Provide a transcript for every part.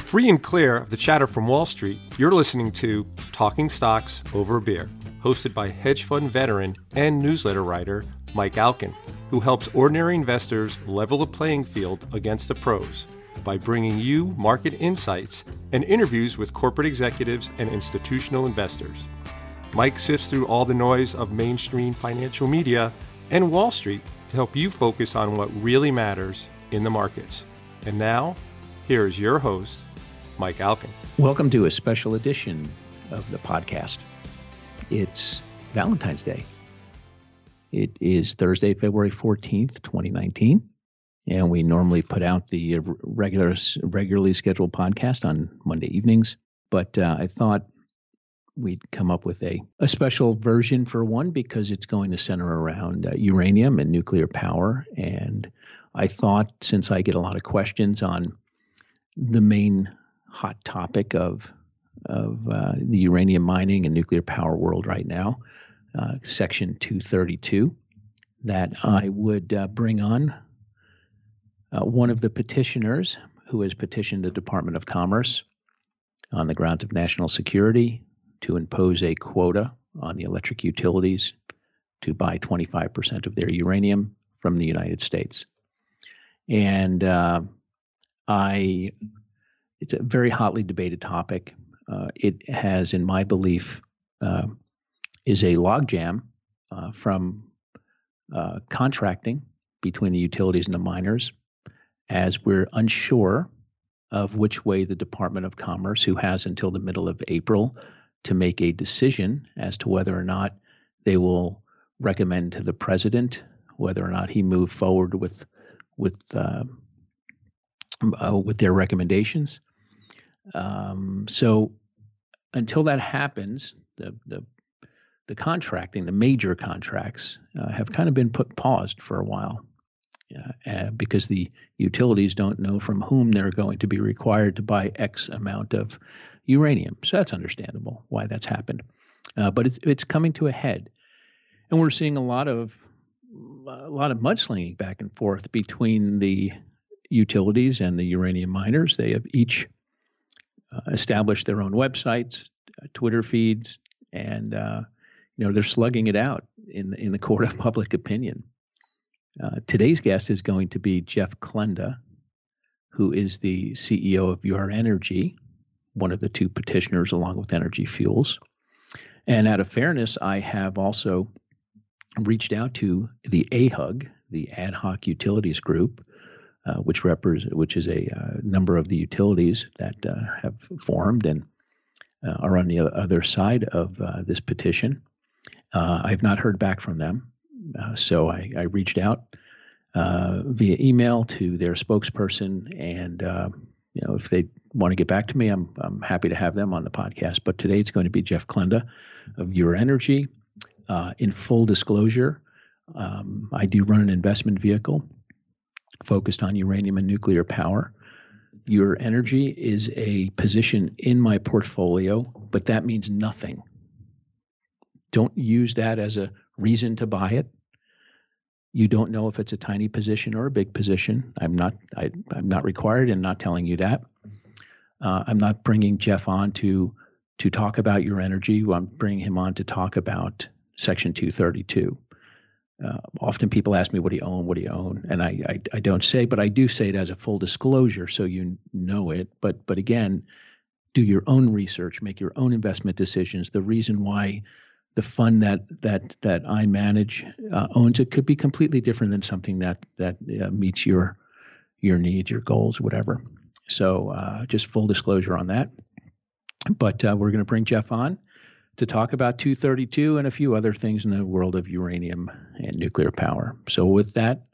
Free and clear of the chatter from Wall Street, you're listening to Talking Stocks Over Beer, hosted by hedge fund veteran and newsletter writer Mike Alkin, who helps ordinary investors level the playing field against the pros by bringing you market insights and interviews with corporate executives and institutional investors. Mike sifts through all the noise of mainstream financial media and Wall Street to help you focus on what really matters in the markets. And now, here's your host, Mike Alkin. Welcome to a special edition of the podcast. It's Valentine's Day. It is Thursday, February 14th, 2019, and we normally put out the regularly scheduled podcast on Monday evenings, but I thought we'd come up with a special version for one because it's going to center around uranium and nuclear power, and I thought since I get a lot of questions on the main hot topic of the uranium mining and nuclear power world right now, Section 232, that I would bring on one of the petitioners who has petitioned the Department of Commerce on the grounds of national security to impose a quota on the electric utilities to buy 25% of their uranium from the United States. And it's a very hotly debated topic. It has, in my belief, is a logjam from contracting between the utilities and the miners, as we're unsure of which way the Department of Commerce, who has until the middle of April to make a decision as to whether or not they will recommend to the president whether or not he move forward with their recommendations. So until that happens, the contracting, the major contracts, have kind of been paused for a while because the utilities don't know from whom they're going to be required to buy X amount of uranium. So that's understandable why that's happened. But it's coming to a head, and we're seeing a lot of mudslinging back and forth between the utilities and the uranium miners. They have each established their own websites, Twitter feeds, and they're slugging it out in the court of public opinion. Today's guest is going to be Jeff Klenda, who is the CEO of Uranium, one of the two petitioners along with Energy Fuels. And out of fairness, I have also reached out to the AHUG, the Ad Hoc Utilities Group, which is a number of the utilities that have formed and are on the other side of this petition. I've not heard back from them, so I reached out via email to their spokesperson, and if they want to get back to me, I'm happy to have them on the podcast. But today it's going to be Jeff Klenda of Uranium. In full disclosure, I do run an investment vehicle focused on uranium and nuclear power. Uranium is a position in my portfolio, but that means nothing. Don't use that as a reason to buy it. You don't know if it's a tiny position or a big position. I'm not required and not telling you that. I'm not bringing Jeff on to talk about uranium. I'm bringing him on to talk about Section 232. Often people ask me, what do you own? And I don't say, but I do say it as a full disclosure so you know it. But again, do your own research, make your own investment decisions. The reason why the fund that I manage owns it could be completely different than something that meets your needs, your goals, whatever. So just full disclosure on that. But we're going to bring Jeff on to talk about 232 and a few other things in the world of uranium and nuclear power. So with that,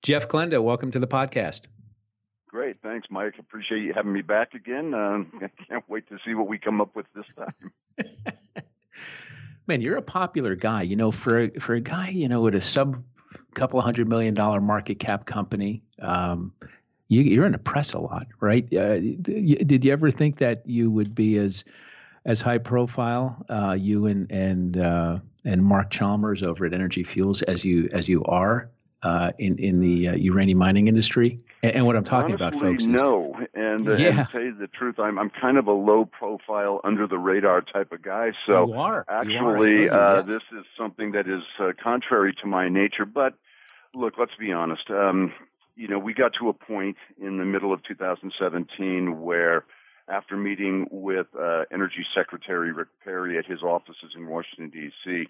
Jeff Klenda, welcome to the podcast. Great. Thanks, Mike. Appreciate you having me back again. I can't wait to see what we come up with this time. Man, you're a popular guy. For a guy, with a sub couple of $100 million market cap company, you're in the press a lot, right? Did you ever think that you would be as high profile, you and Mark Chalmers over at Energy Fuels as you are in the uranium mining industry? And what I'm talking Honestly, about, folks, is no. And to tell you the truth, I'm kind of a low profile, under the radar type of guy. So you are. actually, Yes. this is something that is contrary to my nature. But look, let's be honest. We got to a point in the middle of 2017 where, after meeting with Energy Secretary Rick Perry at his offices in Washington, D.C.,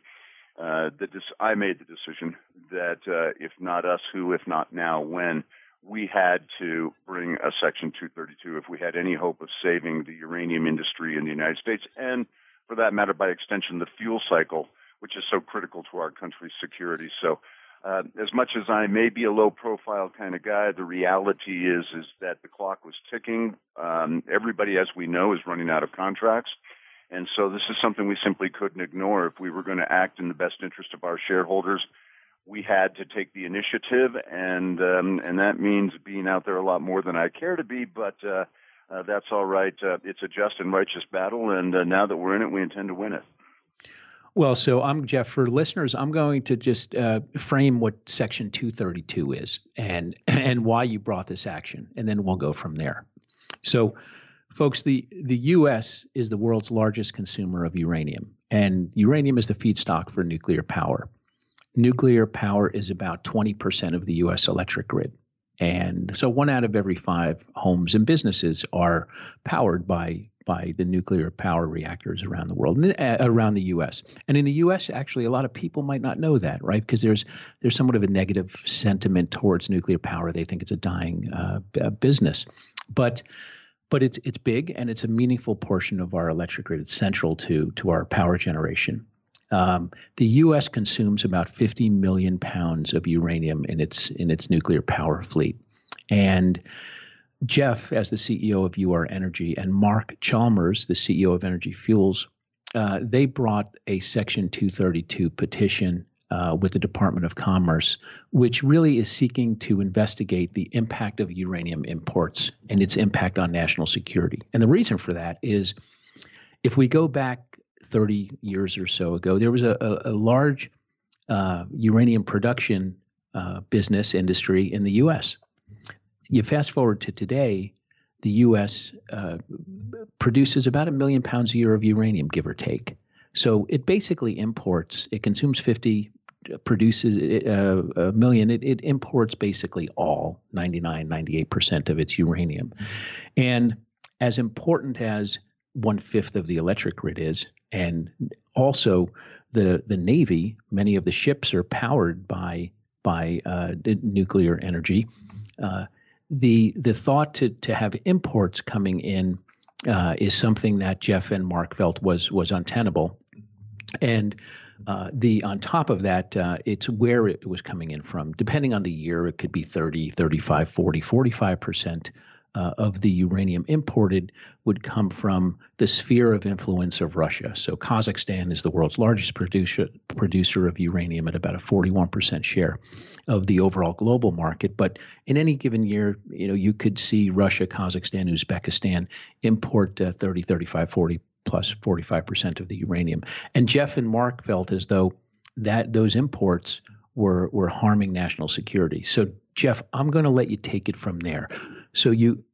I made the decision that if not us, who? If not now, when? We had to bring a Section 232 if we had any hope of saving the uranium industry in the United States, and for that matter, by extension, the fuel cycle, which is so critical to our country's security. So as much as I may be a low-profile kind of guy, the reality is that the clock was ticking. Everybody, as we know, is running out of contracts. And so this is something we simply couldn't ignore. If we were going to act in the best interest of our shareholders, we had to take the initiative, and that means being out there a lot more than I care to be, but that's all right. It's a just and righteous battle, and now that we're in it, we intend to win it. Well, so Jeff, for listeners, I'm going to just frame what Section 232 is and why you brought this action, and then we'll go from there. So, folks, the U.S. is the world's largest consumer of uranium, and uranium is the feedstock for nuclear power. Nuclear power is about 20% of the U.S. electric grid. And so 1 out of every 5 homes and businesses are powered by the nuclear power reactors around the world, around the U.S. And in the U.S., actually, a lot of people might not know that, right? Because there's somewhat of a negative sentiment towards nuclear power. They think it's a dying business. But it's big, and it's a meaningful portion of our electric grid. It's central to our power generation. The U.S. consumes about 50 million pounds of uranium in its nuclear power fleet. And Jeff, as the CEO of UR Energy, and Mark Chalmers, the CEO of Energy Fuels, they brought a Section 232 petition with the Department of Commerce, which really is seeking to investigate the impact of uranium imports and its impact on national security. And the reason for that is, if we go back 30 years or so ago, there was a large uranium production business industry in the U.S. You fast forward to today, the U.S. Produces about 1 million pounds a year of uranium, give or take. So it basically imports, it consumes 50, produces 1 million. It imports basically all, 98% of its uranium. And as important as 1/5 of the electric grid is, and also the Navy, many of the ships are powered by nuclear energy. The thought to have imports coming in is something that Jeff and Mark felt was untenable. And on top of that, it's where it was coming in from. Depending on the year, it could be 30, 35, 40, 45% of the uranium imported would come from the sphere of influence of Russia. So Kazakhstan is the world's largest producer of uranium at about a 41% share of the overall global market. But in any given year, you could see Russia, Kazakhstan, Uzbekistan import 30, 35, 40 plus 45% of the uranium. And Jeff and Mark felt as though that those imports were harming national security. So Jeff, I'm going to let you take it from there. So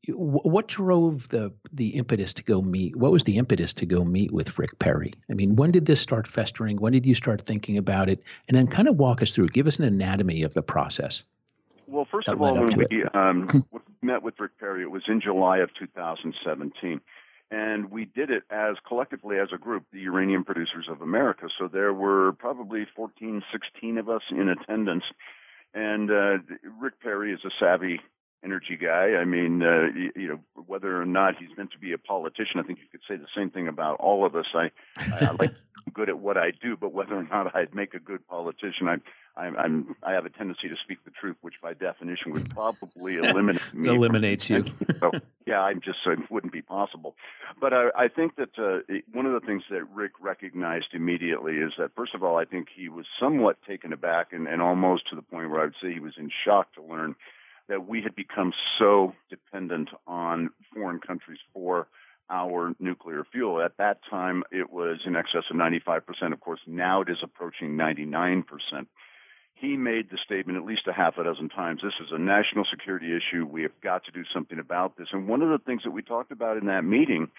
what drove the impetus to go meet? What was the impetus to go meet with Rick Perry? I mean, when did this start festering? When did you start thinking about it? And then kind of walk us through. Give us an anatomy of the process. Well, first of all, when we met with Rick Perry, it was in July of 2017. And we did it collectively as a group, the Uranium Producers of America. So there were probably 14, 16 of us in attendance. And Rick Perry is a savvy energy guy. I mean, whether or not he's meant to be a politician, I think you could say the same thing about all of us. I like I'm good at what I do, but whether or not I'd make a good politician, I have a tendency to speak the truth, which by definition would probably eliminate me. Eliminates you. So, yeah, it wouldn't be possible. But I think that one of the things that Rick recognized immediately is that, first of all, I think he was somewhat taken aback and almost to the point where I would say he was in shock to learn that we had become so dependent on foreign countries for our nuclear fuel. At that time, it was in excess of 95%. Of course, now it is approaching 99%. he made the statement at least a half a dozen times. This is a national security issue. We have got to do something about this. And one of the things that we talked about in that meeting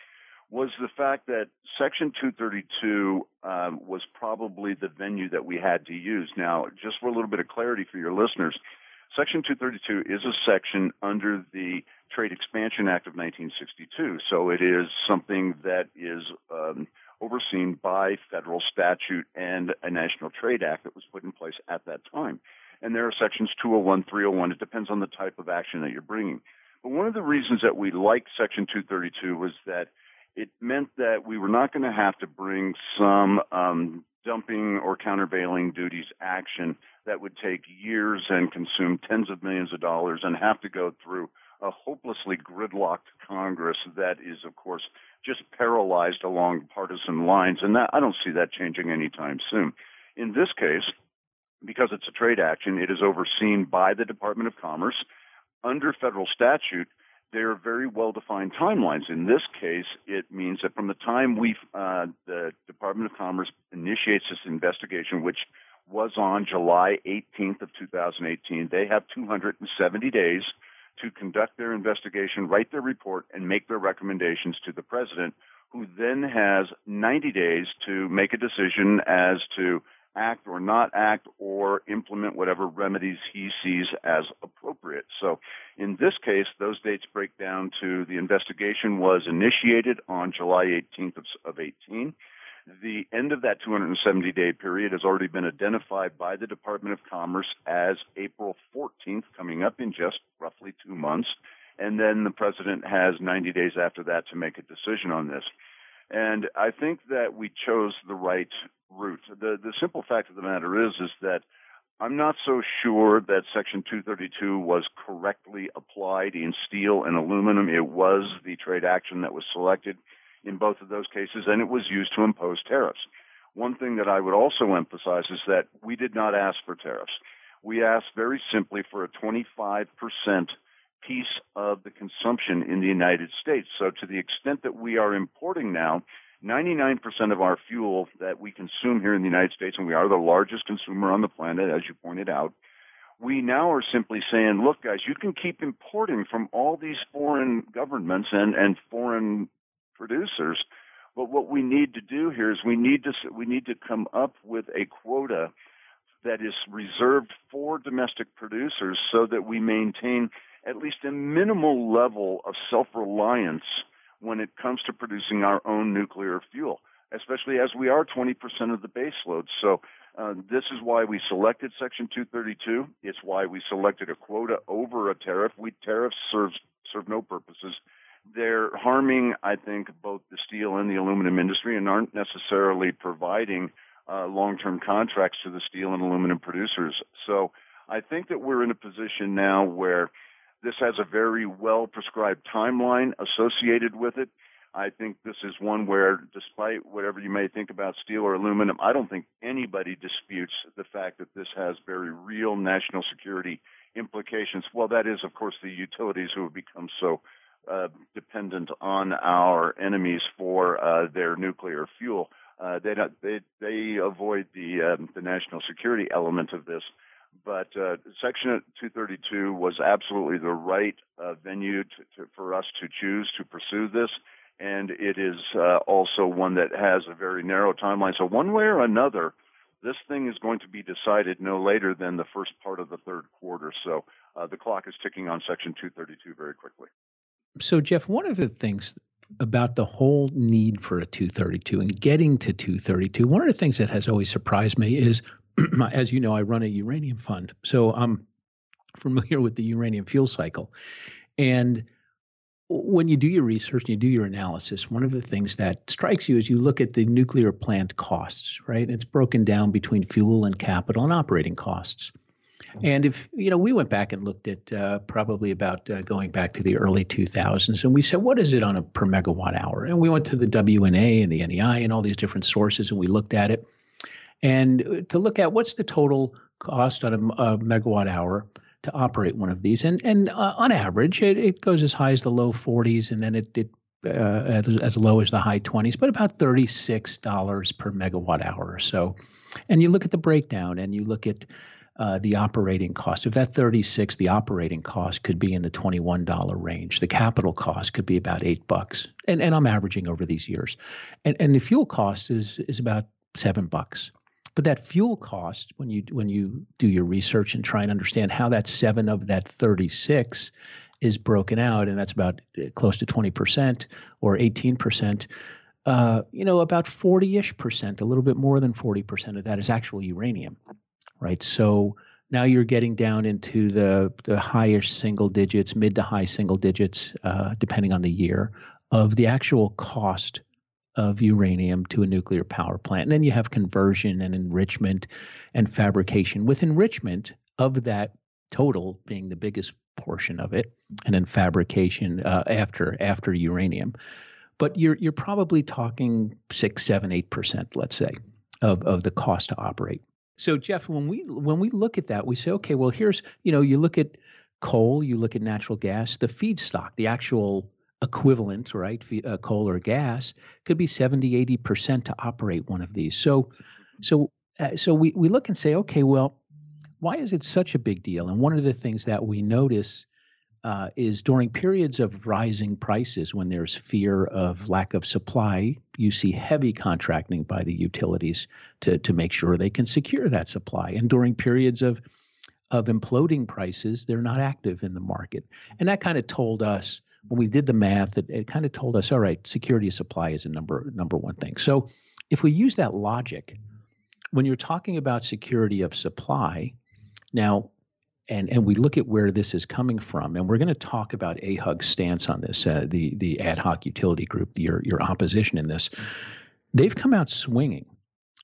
was the fact that Section 232 was probably the venue that we had to use. Now, just for a little bit of clarity for your listeners, Section 232 is a section under the Trade Expansion Act of 1962. So it is something that is overseen by federal statute and a National Trade Act that was put in place at that time. And there are sections 201, 301. It depends on the type of action that you're bringing. But one of the reasons that we liked Section 232 was that it meant that we were not going to have to bring some dumping or countervailing duties action that would take years and consume tens of millions of dollars and have to go through a hopelessly gridlocked Congress that is, of course, just paralyzed along partisan lines. And that, I don't see that changing anytime soon. In this case, because it's a trade action, it is overseen by the Department of Commerce. Under federal statute, there are very well-defined timelines. In this case, it means that from the time the Department of Commerce initiates this investigation, which was on July 18th of 2018, they have 270 days to conduct their investigation, write their report, and make their recommendations to the president, who then has 90 days to make a decision as to act or not act or implement whatever remedies he sees as appropriate. So in this case, those dates break down to the investigation was initiated on July 18th of 18. The end of that 270-day period has already been identified by the Department of Commerce as April 14th, coming up in just roughly 2 months. And then the president has 90 days after that to make a decision on this. And I think that we chose the right route. The simple fact of the matter is that I'm not so sure that Section 232 was correctly applied in steel and aluminum. It was the trade action that was selected in both of those cases, and it was used to impose tariffs. One thing that I would also emphasize is that we did not ask for tariffs. We asked very simply for a 25% piece of the consumption in the United States. So to the extent that we are importing now, 99% of our fuel that we consume here in the United States, and we are the largest consumer on the planet, as you pointed out, we now are simply saying, look, guys, you can keep importing from all these foreign governments and foreign producers, but what we need to do here is we need to come up with a quota that is reserved for domestic producers so that we maintain at least a minimal level of self-reliance when it comes to producing our own nuclear fuel, especially as we are 20% of the base load. So this is why we selected Section 232. It's why we selected a quota over a tariff. Tariffs serve no purposes. They're harming, I think, both the steel and the aluminum industry and aren't necessarily providing long-term contracts to the steel and aluminum producers. So I think that we're in a position now where this has a very well-prescribed timeline associated with it. I think this is one where, despite whatever you may think about steel or aluminum, I don't think anybody disputes the fact that this has very real national security implications. Well, that is, of course, the utilities who have become so dependent on our enemies for their nuclear fuel. They avoid the national security element of this. But Section 232 was absolutely the right venue for us to choose to pursue this, and it is also one that has a very narrow timeline. So one way or another, this thing is going to be decided no later than the first part of the third quarter. So the clock is ticking on Section 232 very quickly. So, Jeff, one of the things about the whole need for a 232 and getting to 232, one of the things that has always surprised me is, as you know, I run a uranium fund, so I'm familiar with the uranium fuel cycle. And when you do your research and you do your analysis, one of the things that strikes you is you look at the nuclear plant costs, right? It's broken down between fuel and capital and operating costs. And if, we went back and looked at probably about going back to the early 2000s, and we said, what is it on a per megawatt hour? And we went to the WNA and the NEI and all these different sources, and we looked at it. And to look at what's the total cost on a megawatt hour to operate one of these. And on average, it goes as high as the low 40s, and then it as low as the high 20s, but about $36 per megawatt hour or so. And you look at the breakdown, and you look at the operating cost. If that 36, the operating cost could be in the $21 range. The capital cost could be about $8, and I'm averaging over these years, and the fuel cost is about $7. But that fuel cost, when you do your research and try and understand how that 7 of that 36 is broken out, and that's about close to 20% or 18%, about 40-ish%, a little bit more than 40% of that is actually uranium, right? So now you're getting down into the higher single digits, mid to high single digits, depending on the year, of the actual cost of uranium to a nuclear power plant. And then you have conversion and enrichment and fabrication. With enrichment of that total being the biggest portion of it, and then fabrication after uranium. But you're probably talking 6, 7, 8%, let's say, of the cost to operate. So Jeff, when we look at that, we say, okay, well, here's, you look at coal, you look at natural gas, the feedstock, the actual equivalent, right, coal or gas could be 70, 80% to operate one of these. So we look and say, okay, well, why is it such a big deal? And one of the things that we notice is during periods of rising prices, when there's fear of lack of supply, you see heavy contracting by the utilities to make sure they can secure that supply. And during periods of imploding prices, they're not active in the market. And that kind of told us, when we did the math, it kind of told us, all right, security of supply is a number one thing. So if we use that logic, when you're talking about security of supply, now, and we look at where this is coming from, and we're going to talk about AHUG's stance on this, the ad hoc utility group, your opposition in this. They've come out swinging,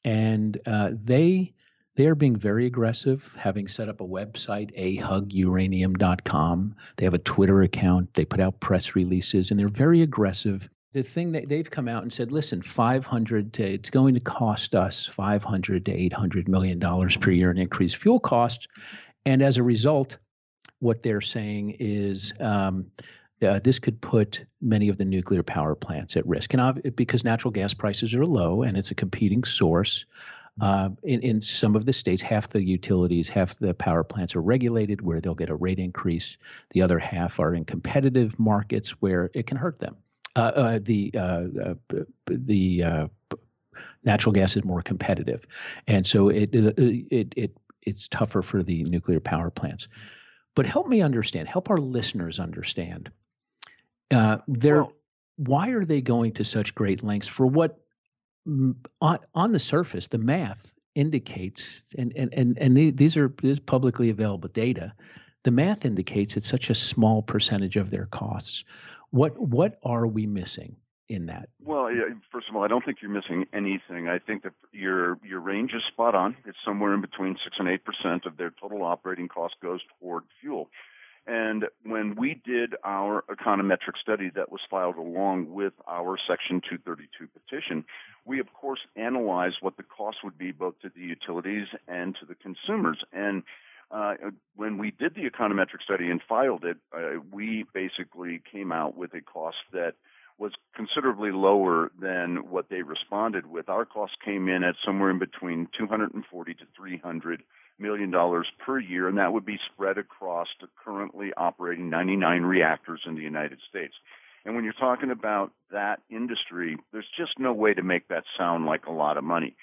and they are being very aggressive, having set up a website, ahuguranium.com. They have a Twitter account. They put out press releases, and they're very aggressive. The thing that they've come out and said, listen, it's going to cost us $500 to $800 million per year in increased fuel costs. And as a result, what they're saying is this could put many of the nuclear power plants at risk. And because natural gas prices are low and it's a competing source, in some of the states, half the utilities, half the power plants are regulated where they'll get a rate increase. The other half are in competitive markets where it can hurt them. The natural gas is more competitive, and so it's tougher for the nuclear power plants. But help our listeners understand. Why are they going to such great lengths for what, on the surface, the math indicates, and this is publicly available data. The math indicates it's such a small percentage of their costs. What are we missing in that? Well, first of all, I don't think you're missing anything. I think that your range is spot on. It's somewhere in between 6 and 8% of their total operating cost goes toward fuel. And when we did our econometric study that was filed along with our Section 232 petition, we, of course, analyzed what the cost would be both to the utilities and to the consumers. And when we did the econometric study and filed it, we basically came out with a cost that was considerably lower than what they responded with. Our cost came in at somewhere in between $240 to $300 million per year, and that would be spread across the currently operating 99 reactors in the United States. And when you're talking about that industry, there's just no way to make that sound like a lot of money.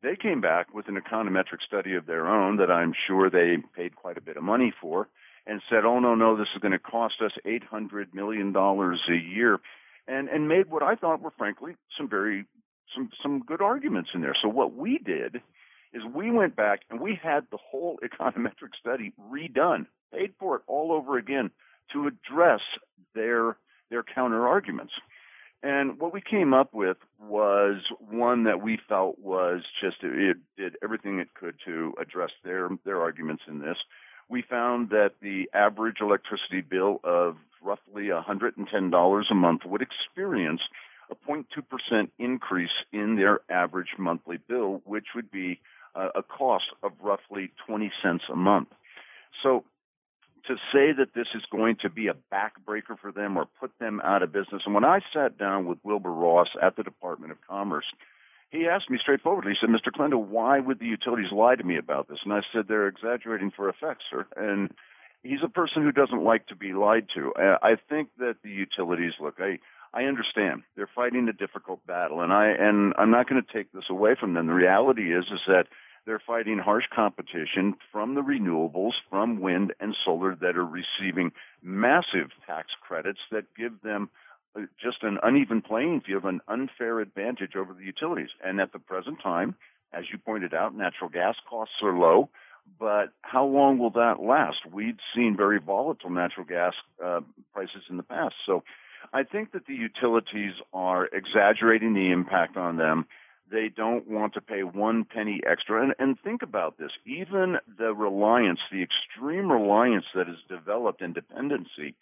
They came back with an econometric study of their own that I'm sure they paid quite a bit of money for and said, oh, no, this is going to cost us $800 million a year, and made what I thought were, frankly, some good arguments in there. So what we did is we went back and we had the whole econometric study redone, paid for it all over again to address their counter arguments. And what we came up with was one that we felt was it did everything it could to address their arguments in this. We found that the average electricity bill of roughly $110 a month would experience a 0.2% increase in their average monthly bill, which would be a cost of roughly 20 cents a month. So to say that this is going to be a backbreaker for them or put them out of business, and when I sat down with Wilbur Ross at the Department of Commerce, he asked me straightforwardly, he said, Mr. Klenda, why would the utilities lie to me about this? And I said, they're exaggerating for effect, sir. And he's a person who doesn't like to be lied to. I think that the utilities, look, I understand they're fighting a difficult battle, and I'm not going to take this away from them. The reality is that they're fighting harsh competition from the renewables, from wind and solar that are receiving massive tax credits that give them just an uneven playing field, an unfair advantage over the utilities. And at the present time, as you pointed out, natural gas costs are low, but how long will that last? We've seen very volatile natural gas prices in the past. So I think that the utilities are exaggerating the impact on them. They don't want to pay one penny extra. And think about this. Even the reliance, the extreme reliance that is developed in dependency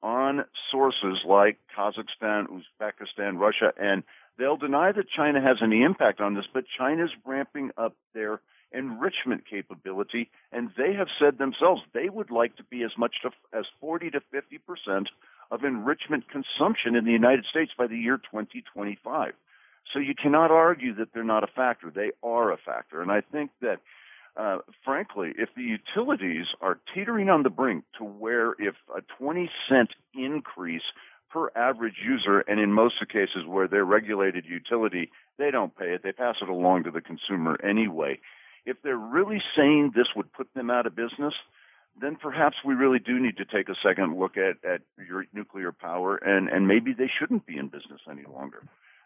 on sources like Kazakhstan, Uzbekistan, Russia, and they'll deny that China has any impact on this, but China's ramping up their enrichment capability, and they have said themselves they would like to be as much as 40 to 50% of enrichment consumption in the United States by the year 2025. So you cannot argue that they're not a factor. They are a factor. And I think that, frankly, if the utilities are teetering on the brink to where if a 20-cent increase per average user, and in most of the cases where they're regulated utility, they don't pay it. They pass it along to the consumer anyway. If they're really saying this would put them out of business, then perhaps we really do need to take a second look at your nuclear power, and maybe they shouldn't be in business any longer.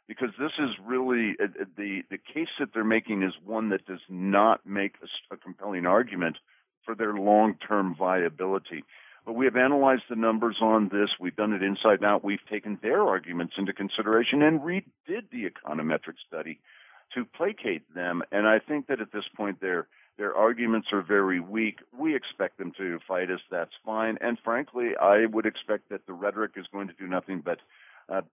Because this is really the case that they're making is one that does not make a compelling argument for their long-term viability. But we have analyzed the numbers on this. We've done it inside and out. We've taken their arguments into consideration and redid the econometric study to placate them. And I think that at this point their arguments are very weak. We expect them to fight us. That's fine. And frankly, I would expect that the rhetoric is going to do nothing but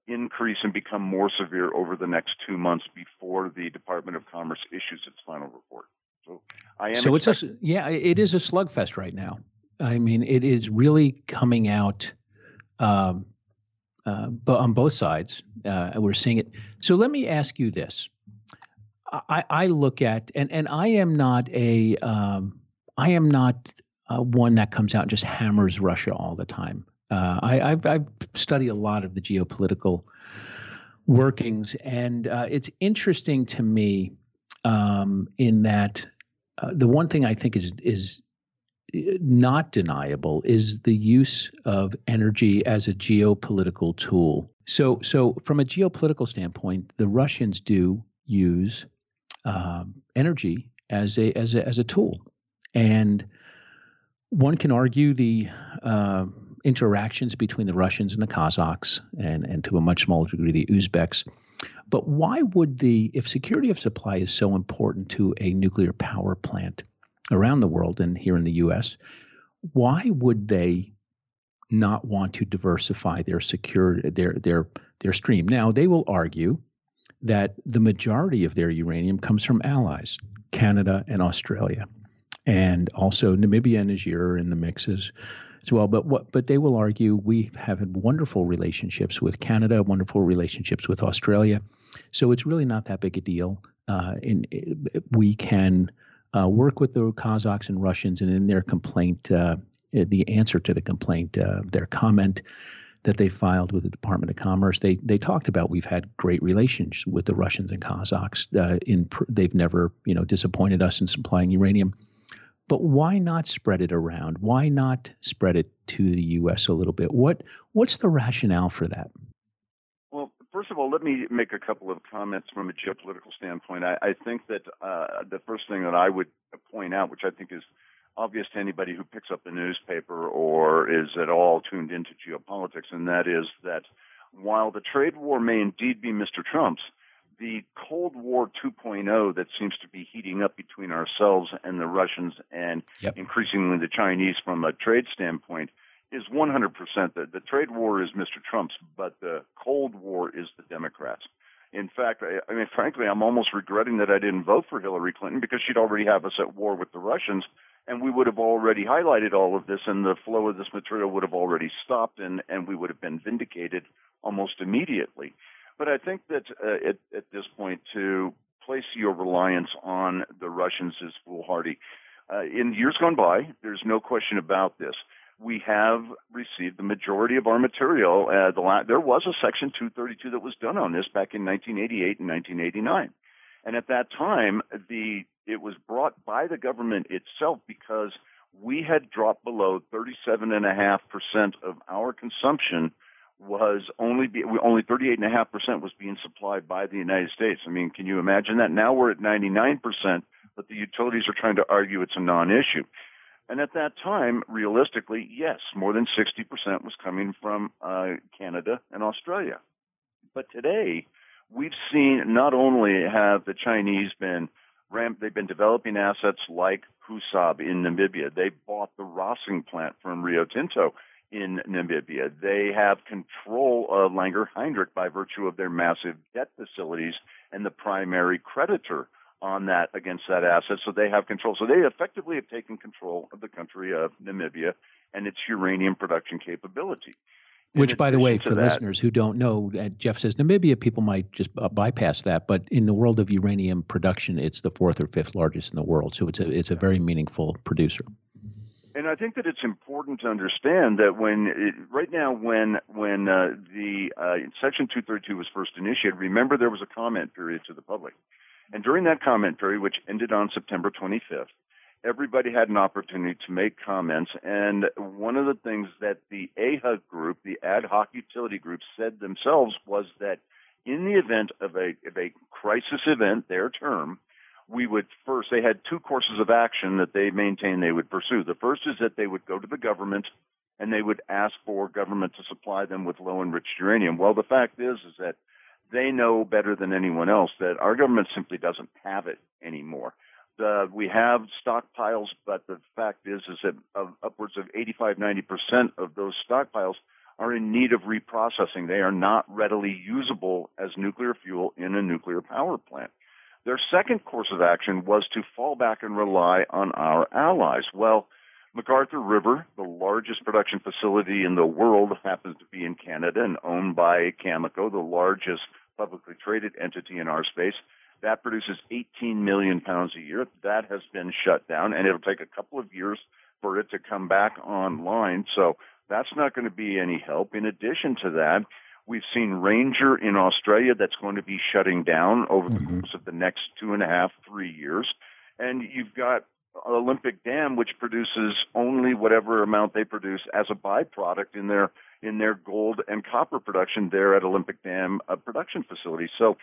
increase and become more severe over the next 2 months before the Department of Commerce issues its final report. So I am. So it is a slugfest right now. I mean, it is really coming out, but on both sides, we're seeing it. So let me ask you this: I look at, and I am not one that comes out and just hammers Russia all the time. I've studied a lot of the geopolitical workings, and it's interesting to me in that the one thing I think is not deniable is the use of energy as a geopolitical tool. So from a geopolitical standpoint, the Russians do use energy as a tool, and one can argue the interactions between the Russians and the Kazakhs, and to a much smaller degree the Uzbeks. But why would if security of supply is so important to a nuclear power plant around the world and here in the U.S., why would they not want to diversify their stream? Now, they will argue that the majority of their uranium comes from allies, Canada and Australia, and also Namibia and Niger are in the mixes as well. But they will argue we have had wonderful relationships with Canada, wonderful relationships with Australia, so it's really not that big a deal. We can work with the Kazakhs and Russians, and in their complaint, the answer to the complaint, their comment that they filed with the Department of Commerce, they talked about we've had great relations with the Russians and Kazakhs. They've never disappointed us in supplying uranium. But why not spread it around? Why not spread it to the U.S. a little bit? What's the rationale for that? Well, first of all, let me make a couple of comments from a geopolitical standpoint. I think that the first thing that I would point out, which I think is obvious to anybody who picks up the newspaper or is at all tuned into geopolitics, and that is that while the trade war may indeed be Mr. Trump's, the Cold War 2.0 that seems to be heating up between ourselves and the Russians and increasingly the Chinese from a trade standpoint is 100%. The trade war is Mr. Trump's, but the Cold War is the Democrats. In fact, I mean, frankly, I'm almost regretting that I didn't vote for Hillary Clinton because she'd already have us at war with the Russians, and we would have already highlighted all of this, and the flow of this material would have already stopped, and we would have been vindicated almost immediately. But I think that at this point, to replace your reliance on the Russians is foolhardy. In years gone by, there's no question about this. We have received the majority of our material. There was a Section 232 that was done on this back in 1988 and 1989. And at that time, it was brought by the government itself because we had dropped below 37.5% of our consumption was only 38.5% was being supplied by the United States. I mean, can you imagine that? Now we're at 99%, but the utilities are trying to argue it's a non-issue. And at that time, realistically, yes, more than 60% was coming from Canada and Australia. But today, we've seen not only have the Chinese they've been developing assets like Husab in Namibia. They bought the Rossing plant from Rio Tinto in Namibia. They have control of Langer Heinrich by virtue of their massive debt facilities and the primary creditor on that against that asset. So they have control. So they effectively have taken control of the country of Namibia and its uranium production capability. Which, by the way, for listeners who don't know, Jeff says Namibia, people might just bypass that. But in the world of uranium production, it's the fourth or fifth largest in the world. So it's a very meaningful producer. And I think that it's important to understand that when the Section 232 was first initiated, remember there was a comment period to the public. And during that comment period, which ended on September 25th, everybody had an opportunity to make comments. And one of the things that the AHUG group, the ad hoc utility group, said themselves was that in the event of a crisis event, their term, they had two courses of action that they maintained they would pursue. The first is that they would go to the government and they would ask for government to supply them with low enriched uranium. Well, the fact is that they know better than anyone else that our government simply doesn't have it anymore. We have stockpiles, but the fact is that upwards of 85-90% of those stockpiles are in need of reprocessing. They are not readily usable as nuclear fuel in a nuclear power plant. Their second course of action was to fall back and rely on our allies. Well, McArthur River, the largest production facility in the world, happens to be in Canada and owned by Cameco, the largest publicly traded entity in our space. That produces 18 million pounds a year. That has been shut down, and it'll take a couple of years for it to come back online. So that's not going to be any help. In addition to that, we've seen Ranger in Australia that's going to be shutting down over the course of the next 2.5, 3 years. And you've got Olympic Dam, which produces only whatever amount they produce as a byproduct in their gold and copper production there at Olympic Dam production facility. So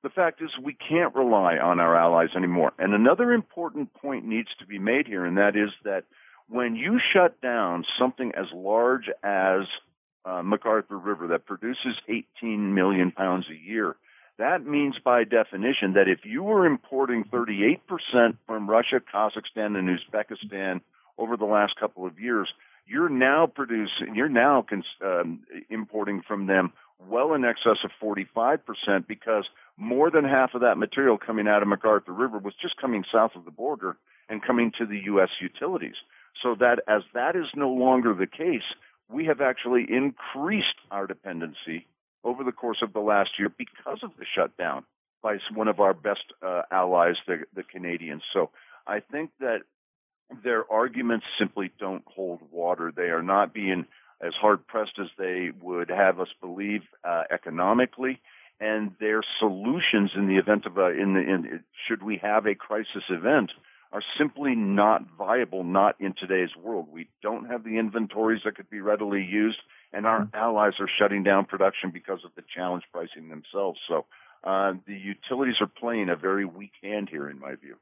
the fact is we can't rely on our allies anymore. And another important point needs to be made here, and that is that when you shut down something as large as McArthur River that produces 18 million pounds a year, that means by definition that if you were importing 38% from Russia, Kazakhstan, and Uzbekistan over the last couple of years, you're now importing from them well in excess of 45% because more than half of that material coming out of McArthur River was just coming south of the border and coming to the U.S. utilities. So that as that is no longer the case, we have actually increased our dependency over the course of the last year because of the shutdown by one of our best allies, the Canadians. So I think that their arguments simply don't hold water. They are not being as hard-pressed as they would have us believe economically, and their solutions in the event of should we have a crisis event are simply not viable, not in today's world. We don't have the inventories that could be readily used, and our allies are shutting down production because of the challenge pricing themselves. So the utilities are playing a very weak hand here, in my view.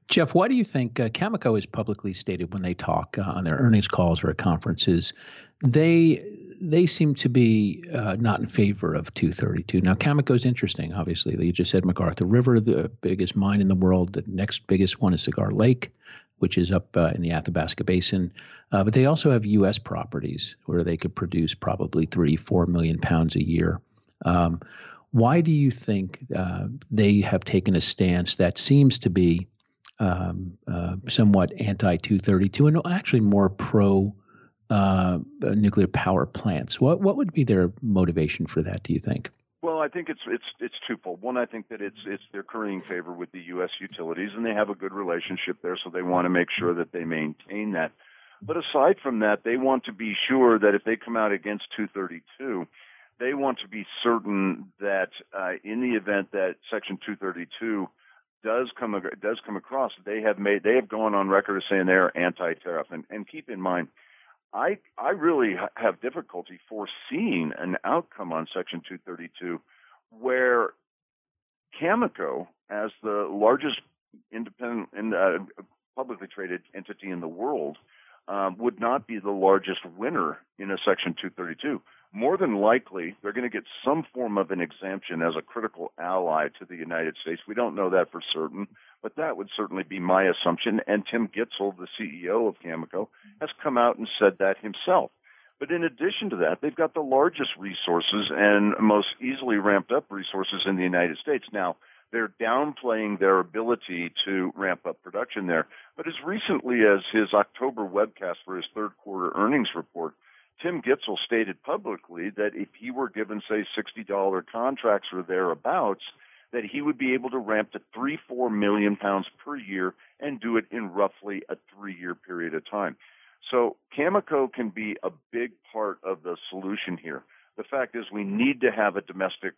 Jeff, why do you think Cameco has publicly stated when they talk on their earnings calls or at conferences, they seem to be not in favor of 232. Now, Cameco is interesting, obviously. You just said McArthur River, the biggest mine in the world. The next biggest one is Cigar Lake, which is up in the Athabasca Basin. But they also have U.S. properties where they could produce probably 3-4 million pounds a year. Why do you think they have taken a stance that seems to be somewhat anti-232 and actually more pro nuclear power plants? What would be their motivation for that, do you think? Well, I think it's twofold. One, I think that it's they're currying favor with the U.S. utilities, and they have a good relationship there, so they want to make sure that they maintain that. But aside from that, they want to be sure that if they come out against 232, they want to be certain that in the event that Section 232 does come across, they have gone on record as saying they're anti-tariff. And keep in mind, I really have difficulty foreseeing an outcome on Section 232 where Cameco, as the largest independent and publicly traded entity in the world, would not be the largest winner in a Section 232. More than likely, they're going to get some form of an exemption as a critical ally to the United States. We don't know that for certain, but that would certainly be my assumption. And Tim Gitzel, the CEO of Cameco, has come out and said that himself. But in addition to that, they've got the largest resources and most easily ramped up resources in the United States. Now, they're downplaying their ability to ramp up production there. But as recently as his October webcast for his third quarter earnings report, Tim Gitzel stated publicly that if he were given, say, $60 contracts or thereabouts, that he would be able to ramp to 3-4 million pounds per year and do it in roughly a 3-year period of time. So Cameco can be a big part of the solution here. The fact is we need to have a domestic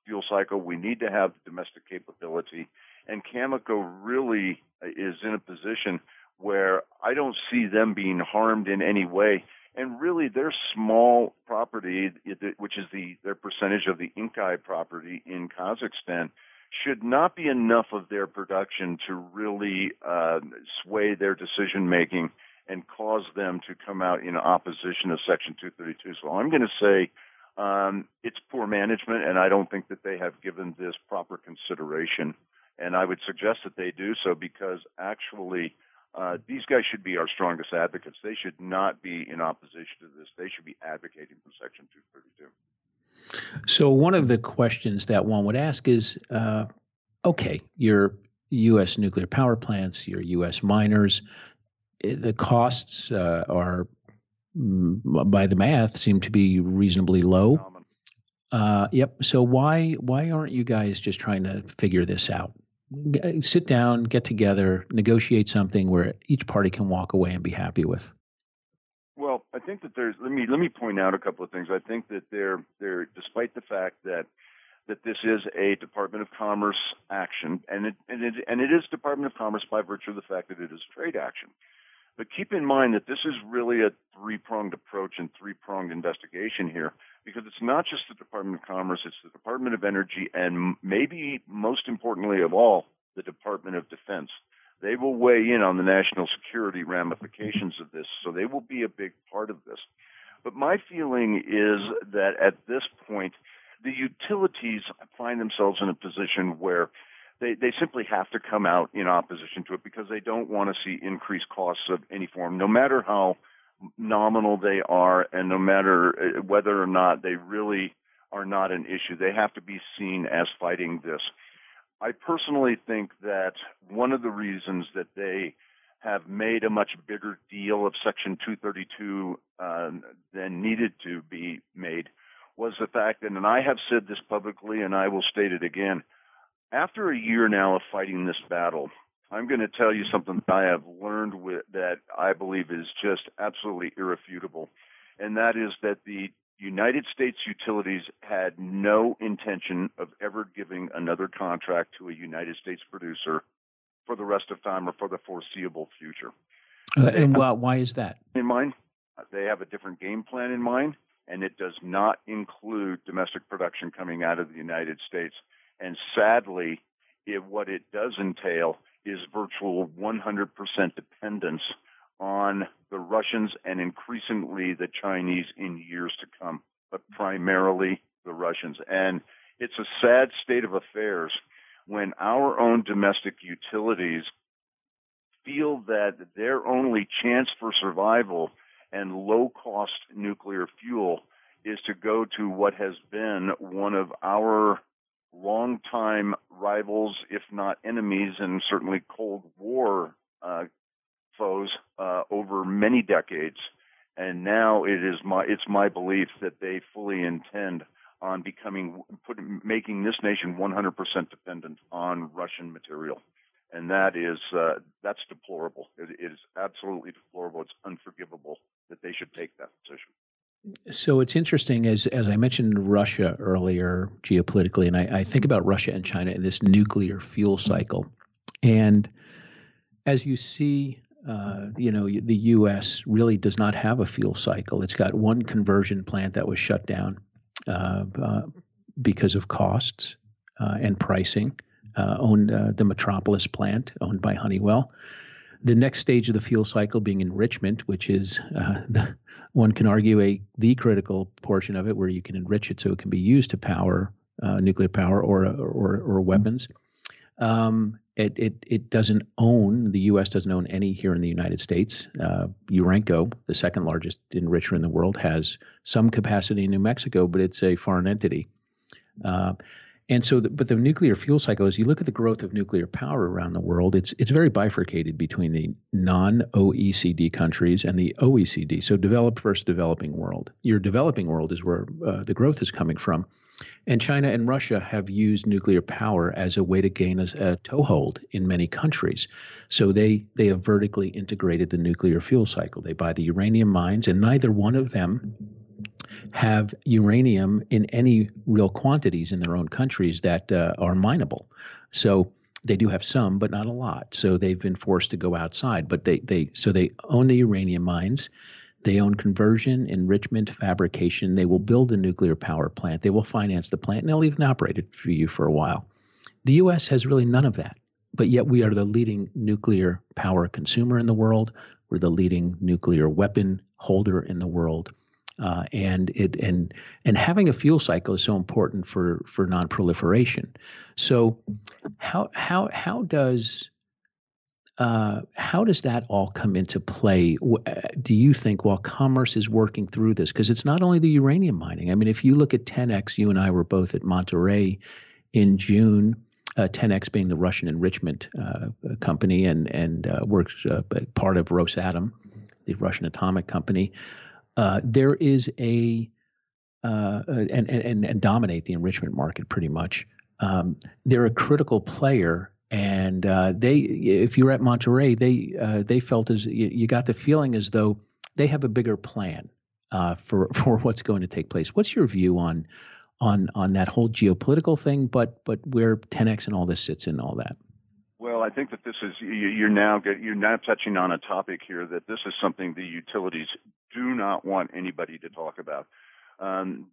fuel cycle. We need to have domestic capability. And Cameco really is in a position where I don't see them being harmed in any way. And really, their small property, which is their percentage of the Inkai property in Kazakhstan, should not be enough of their production to really sway their decision-making and cause them to come out in opposition to Section 232. So I'm going to say it's poor management, and I don't think that they have given this proper consideration. And I would suggest that they do so because actually these guys should be our strongest advocates. They should not be in opposition to this. They should be advocating for Section 232. So one of the questions that one would ask is, okay, your U.S. nuclear power plants, your U.S. miners, the costs are, by the math, seem to be reasonably low. Yep. So why aren't you guys just trying to figure this out? Sit down, get together, negotiate something where each party can walk away and be happy with. Well, I think that let me point out a couple of things. I think that they're despite the fact that this is a Department of Commerce action, and it is Department of Commerce by virtue of the fact that it is trade action. But keep in mind that this is really a three-pronged approach and three-pronged investigation here, because it's not just the Department of Commerce, it's the Department of Energy, and maybe most importantly of all, the Department of Defense. They will weigh in on the national security ramifications of this, so they will be a big part of this. But my feeling is that at this point, the utilities find themselves in a position where they simply have to come out in opposition to it because they don't want to see increased costs of any form, no matter how nominal they are and no matter whether or not they really are not an issue. They have to be seen as fighting this. I personally think that one of the reasons that they have made a much bigger deal of Section 232 than needed to be made was the fact that, and I have said this publicly and I will state it again, after a year now of fighting this battle, I'm going to tell you something that I have learned that I believe is just absolutely irrefutable, and that is that the United States utilities had no intention of ever giving another contract to a United States producer for the rest of time or for the foreseeable future. And why is that? In mind, they have a different game plan in mind, and it does not include domestic production coming out of the United States. And sadly, what it does entail is virtual 100% dependence on the Russians and increasingly the Chinese in years to come, but primarily the Russians. And it's a sad state of affairs when our own domestic utilities feel that their only chance for survival and low-cost nuclear fuel is to go to what has been one of our longtime rivals, if not enemies, and certainly Cold War foes over many decades. And now it's my belief that they fully intend on making this nation 100% dependent on Russian material. And that's deplorable. It is absolutely deplorable. It's unforgivable that they should take that position. So it's interesting, as I mentioned Russia earlier geopolitically, and I think about Russia and China in this nuclear fuel cycle. And as you see, the U.S. really does not have a fuel cycle. It's got one conversion plant that was shut down because of costs and pricing. Owned the Metropolis plant, owned by Honeywell. The next stage of the fuel cycle being enrichment, which is one can argue the critical portion of it, where you can enrich it so it can be used to power nuclear power or weapons. It doesn't own, the U.S. doesn't own any here in the United States. Urenco, the second largest enricher in the world, has some capacity in New Mexico, but it's a foreign entity. And so, but the nuclear fuel cycle, as you look at the growth of nuclear power around the world, it's very bifurcated between the non-OECD countries and the OECD, so developed versus developing world. Your developing world is where the growth is coming from. And China and Russia have used nuclear power as a way to gain a toehold in many countries. So they have vertically integrated the nuclear fuel cycle. They buy the uranium mines, and neither one of them have uranium in any real quantities in their own countries that are mineable. So they do have some, but not a lot. So they've been forced to go outside. But they own the uranium mines. They own conversion, enrichment, fabrication. They will build a nuclear power plant. They will finance the plant, and they'll even operate it for you for a while. The U.S. has really none of that. But yet we are the leading nuclear power consumer in the world. We're the leading nuclear weapon holder in the world. And having a fuel cycle is so important for non-proliferation. So how does that all come into play? Do you think, while commerce is working through this? Because it's not only the uranium mining. I mean, if you look at 10X, you and I were both at Monterey in June. 10X being the Russian enrichment company and works part of Rosatom, the Russian atomic company. There is and dominate the enrichment market pretty much. They're a critical player, and if you're at Monterey, they felt as you got the feeling as though they have a bigger plan for what's going to take place. What's your view on that whole geopolitical thing, but where 10X and all this sits in all that? Well, I think that this is you're now touching on a topic here that this is something the utilities do not want anybody to talk about.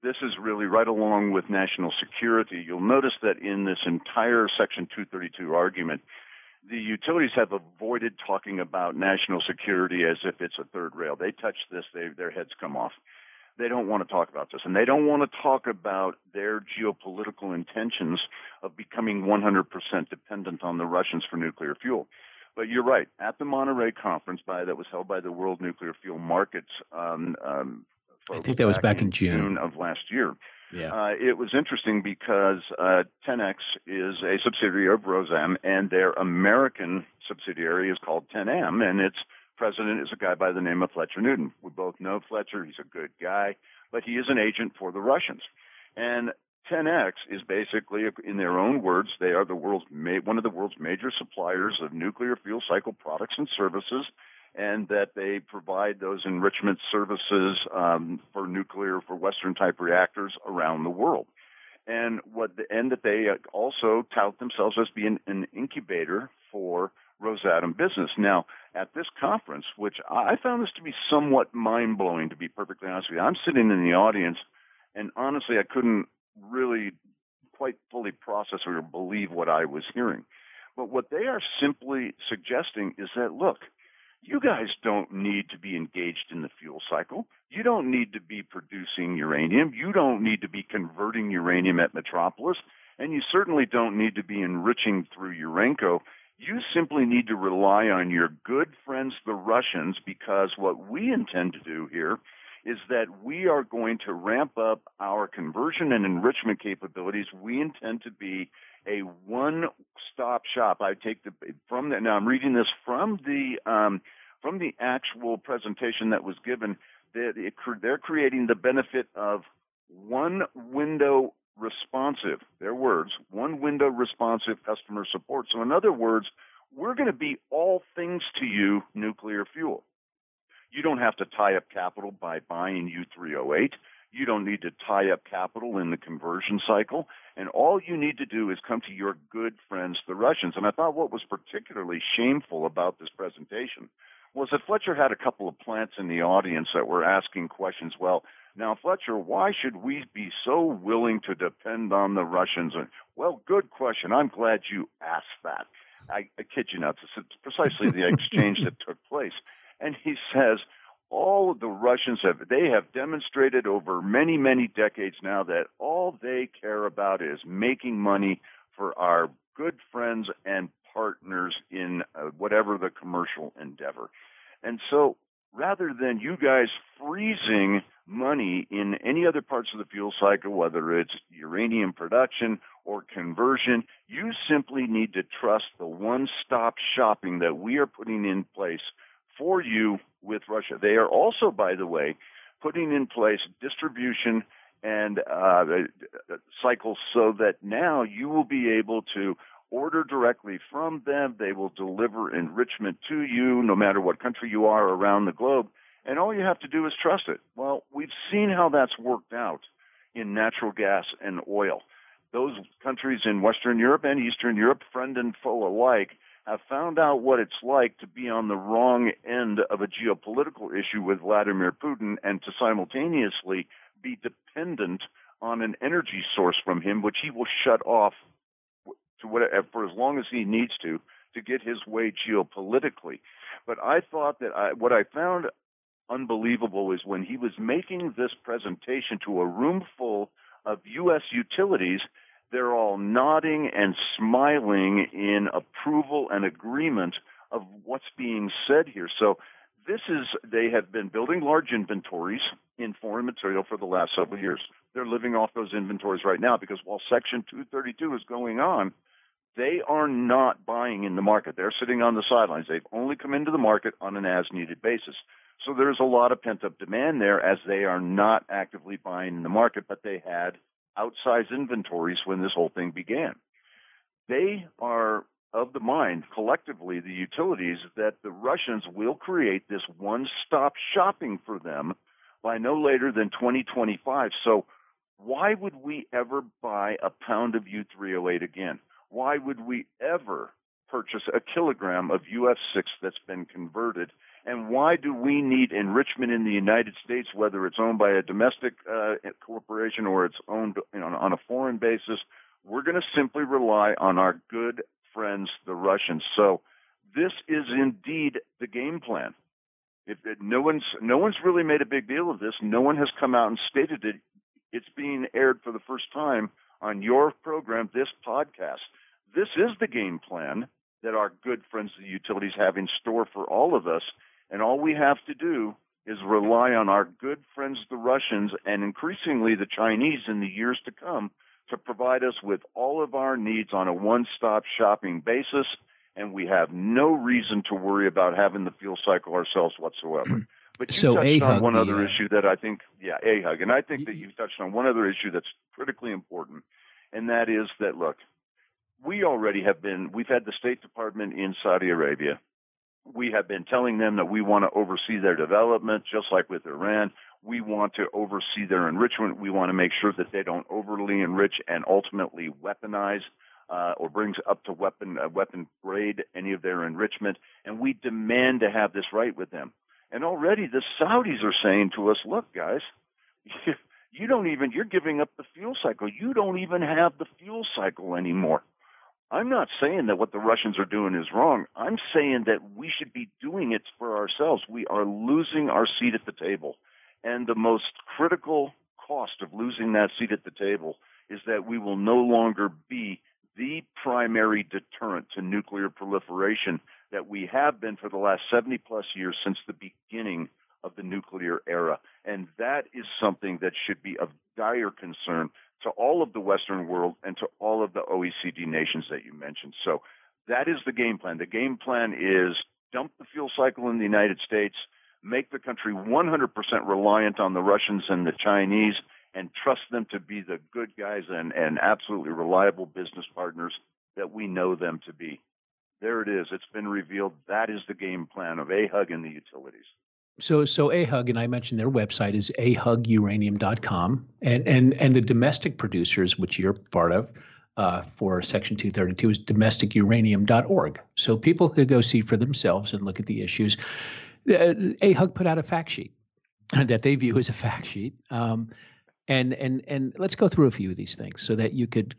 This is really right along with national security. You'll notice that in this entire Section 232 argument, the utilities have avoided talking about national security as if it's a third rail. They touch this, their heads come off. They don't want to talk about this, and they don't want to talk about their geopolitical intentions of becoming 100% dependent on the Russians for nuclear fuel. But you're right. At the Monterey conference that was held by the World Nuclear Fuel Markets, I think that was back in June of last year. Yeah. It was interesting because 10X is a subsidiary of Rosatom, and their American subsidiary is called 10M, and its president is a guy by the name of Fletcher Newton. We both know Fletcher. He's a good guy, but he is an agent for the Russians. And 10X is basically, in their own words, they are one of the world's major suppliers of nuclear fuel cycle products and services, and that they provide those enrichment services for Western-type reactors around the world. And that they also tout themselves as being an incubator for Rosatom business. Now, at this conference, which I found this to be somewhat mind-blowing, to be perfectly honest with you, I'm sitting in the audience, and honestly, I couldn't really quite fully process or believe what I was hearing. But what they are simply suggesting is that, look, you guys don't need to be engaged in the fuel cycle. You don't need to be producing uranium. You don't need to be converting uranium at Metropolis. And you certainly don't need to be enriching through Urenco. You simply need to rely on your good friends, the Russians, because what we intend to do here is that we are going to ramp up our conversion and enrichment capabilities. We intend to be a one-stop shop. Now I'm reading this from the actual presentation that was given. They're creating the benefit of one window responsive, their words, one window responsive customer support. So in other words, we're going to be all things to you, nuclear fuel. You don't have to tie up capital by buying U-308. You don't need to tie up capital in the conversion cycle. And all you need to do is come to your good friends, the Russians. And I thought what was particularly shameful about this presentation was that Fletcher had a couple of plants in the audience that were asking questions. Well, now, Fletcher, why should we be so willing to depend on the Russians? And, well, good question. I'm glad you asked that. I kid you not. This is precisely the exchange that took place. And he says, all of the Russians have demonstrated over many, many decades now that all they care about is making money for our good friends and partners in whatever the commercial endeavor. And so rather than you guys freezing money in any other parts of the fuel cycle, whether it's uranium production or conversion, you simply need to trust the one-stop shopping that we are putting in place for you with Russia. They are also, by the way, putting in place distribution and cycles so that now you will be able to order directly from them. They will deliver enrichment to you no matter what country you are around the globe. And all you have to do is trust it. Well, we've seen how that's worked out in natural gas and oil. Those countries in Western Europe and Eastern Europe, friend and foe alike, have found out what it's like to be on the wrong end of a geopolitical issue with Vladimir Putin and to simultaneously be dependent on an energy source from him, which he will shut off to whatever, for as long as he needs to get his way geopolitically. But I thought that what I found unbelievable is when he was making this presentation to a room full of U.S. utilities, they're all nodding and smiling in approval and agreement of what's being said here. So they have been building large inventories in foreign material for the last several years. They're living off those inventories right now because while Section 232 is going on, they are not buying in the market. They're sitting on the sidelines. They've only come into the market on an as-needed basis. So there's a lot of pent-up demand there as they are not actively buying in the market, but they had outsized inventories when this whole thing began. They are of the mind, collectively, the utilities, that the Russians will create this one-stop shopping for them by no later than 2025. So why would we ever buy a pound of U-308 again? Why would we ever purchase a kilogram of UF6 that's been converted? And why do we need enrichment in the United States, whether it's owned by a domestic corporation or it's owned on a foreign basis? We're going to simply rely on our good friends, the Russians. So this is indeed the game plan. No one's really made a big deal of this. No one has come out and stated it. It's being aired for the first time on your program, this podcast. This is the game plan that our good friends, the utilities, have in store for all of us. And all we have to do is rely on our good friends, the Russians, and increasingly the Chinese in the years to come to provide us with all of our needs on a one-stop shopping basis. And we have no reason to worry about having the fuel cycle ourselves whatsoever. But you touched on one other issue that I think, AHUG, and I think that you touched on one other issue that's critically important, and that is that, look, we've had the State Department in Saudi Arabia. We have been telling them that we want to oversee their development, just like with Iran. We want to oversee their enrichment. We want to make sure that they don't overly enrich and ultimately weaponize or brings up to weapon grade any of their enrichment. And we demand to have this right with them. And already the Saudis are saying to us, look, guys, you're giving up the fuel cycle. You don't even have the fuel cycle anymore. I'm not saying that what the Russians are doing is wrong. I'm saying that we should be doing it for ourselves. We are losing our seat at the table. And the most critical cost of losing that seat at the table is that we will no longer be the primary deterrent to nuclear proliferation that we have been for the last 70-plus years since the beginning of the nuclear era. And that is something that should be of dire concern to all of the Western world and to all of the OECD nations that you mentioned. So that is the game plan. The game plan is dump the fuel cycle in the United States, make the country 100% reliant on the Russians and the Chinese, and trust them to be the good guys and absolutely reliable business partners that we know them to be. There it is. It's been revealed. That is the game plan of AHUG and the utilities. So AHUG, and I mentioned their website is ahuguranium.com, and the domestic producers, which you're part of, for Section 232 is domesticuranium.org. So people could go see for themselves and look at the issues. AHUG put out a fact sheet that they view as a fact sheet. And let's go through a few of these things so that you could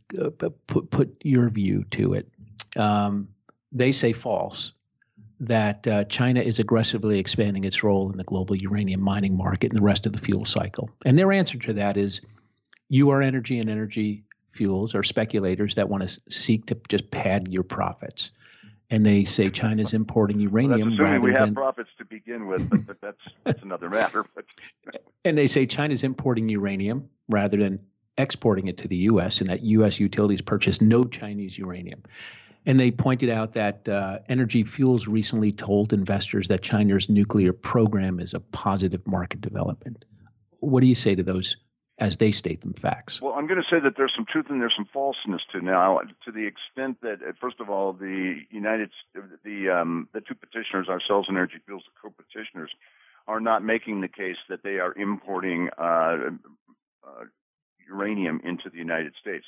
put your view to it. They say false, that China is aggressively expanding its role in the global uranium mining market and the rest of the fuel cycle. And their answer to that is Energy and Energy Fuels are speculators that want to seek to just pad your profits. And they say China's importing uranium. Well, that's assuming we have profits to begin with, but that's another matter. And they say China's importing uranium rather than exporting it to the U.S., and that U.S. utilities purchase no Chinese uranium. And they pointed out that Energy Fuels recently told investors that China's nuclear program is a positive market development. What do you say to those as they state them facts? Well, I'm going to say that there's some truth and there's some falseness to now, to the extent that, first of all, the two petitioners, ourselves and Energy Fuels, the co-petitioners, are not making the case that they are importing uranium into the United States.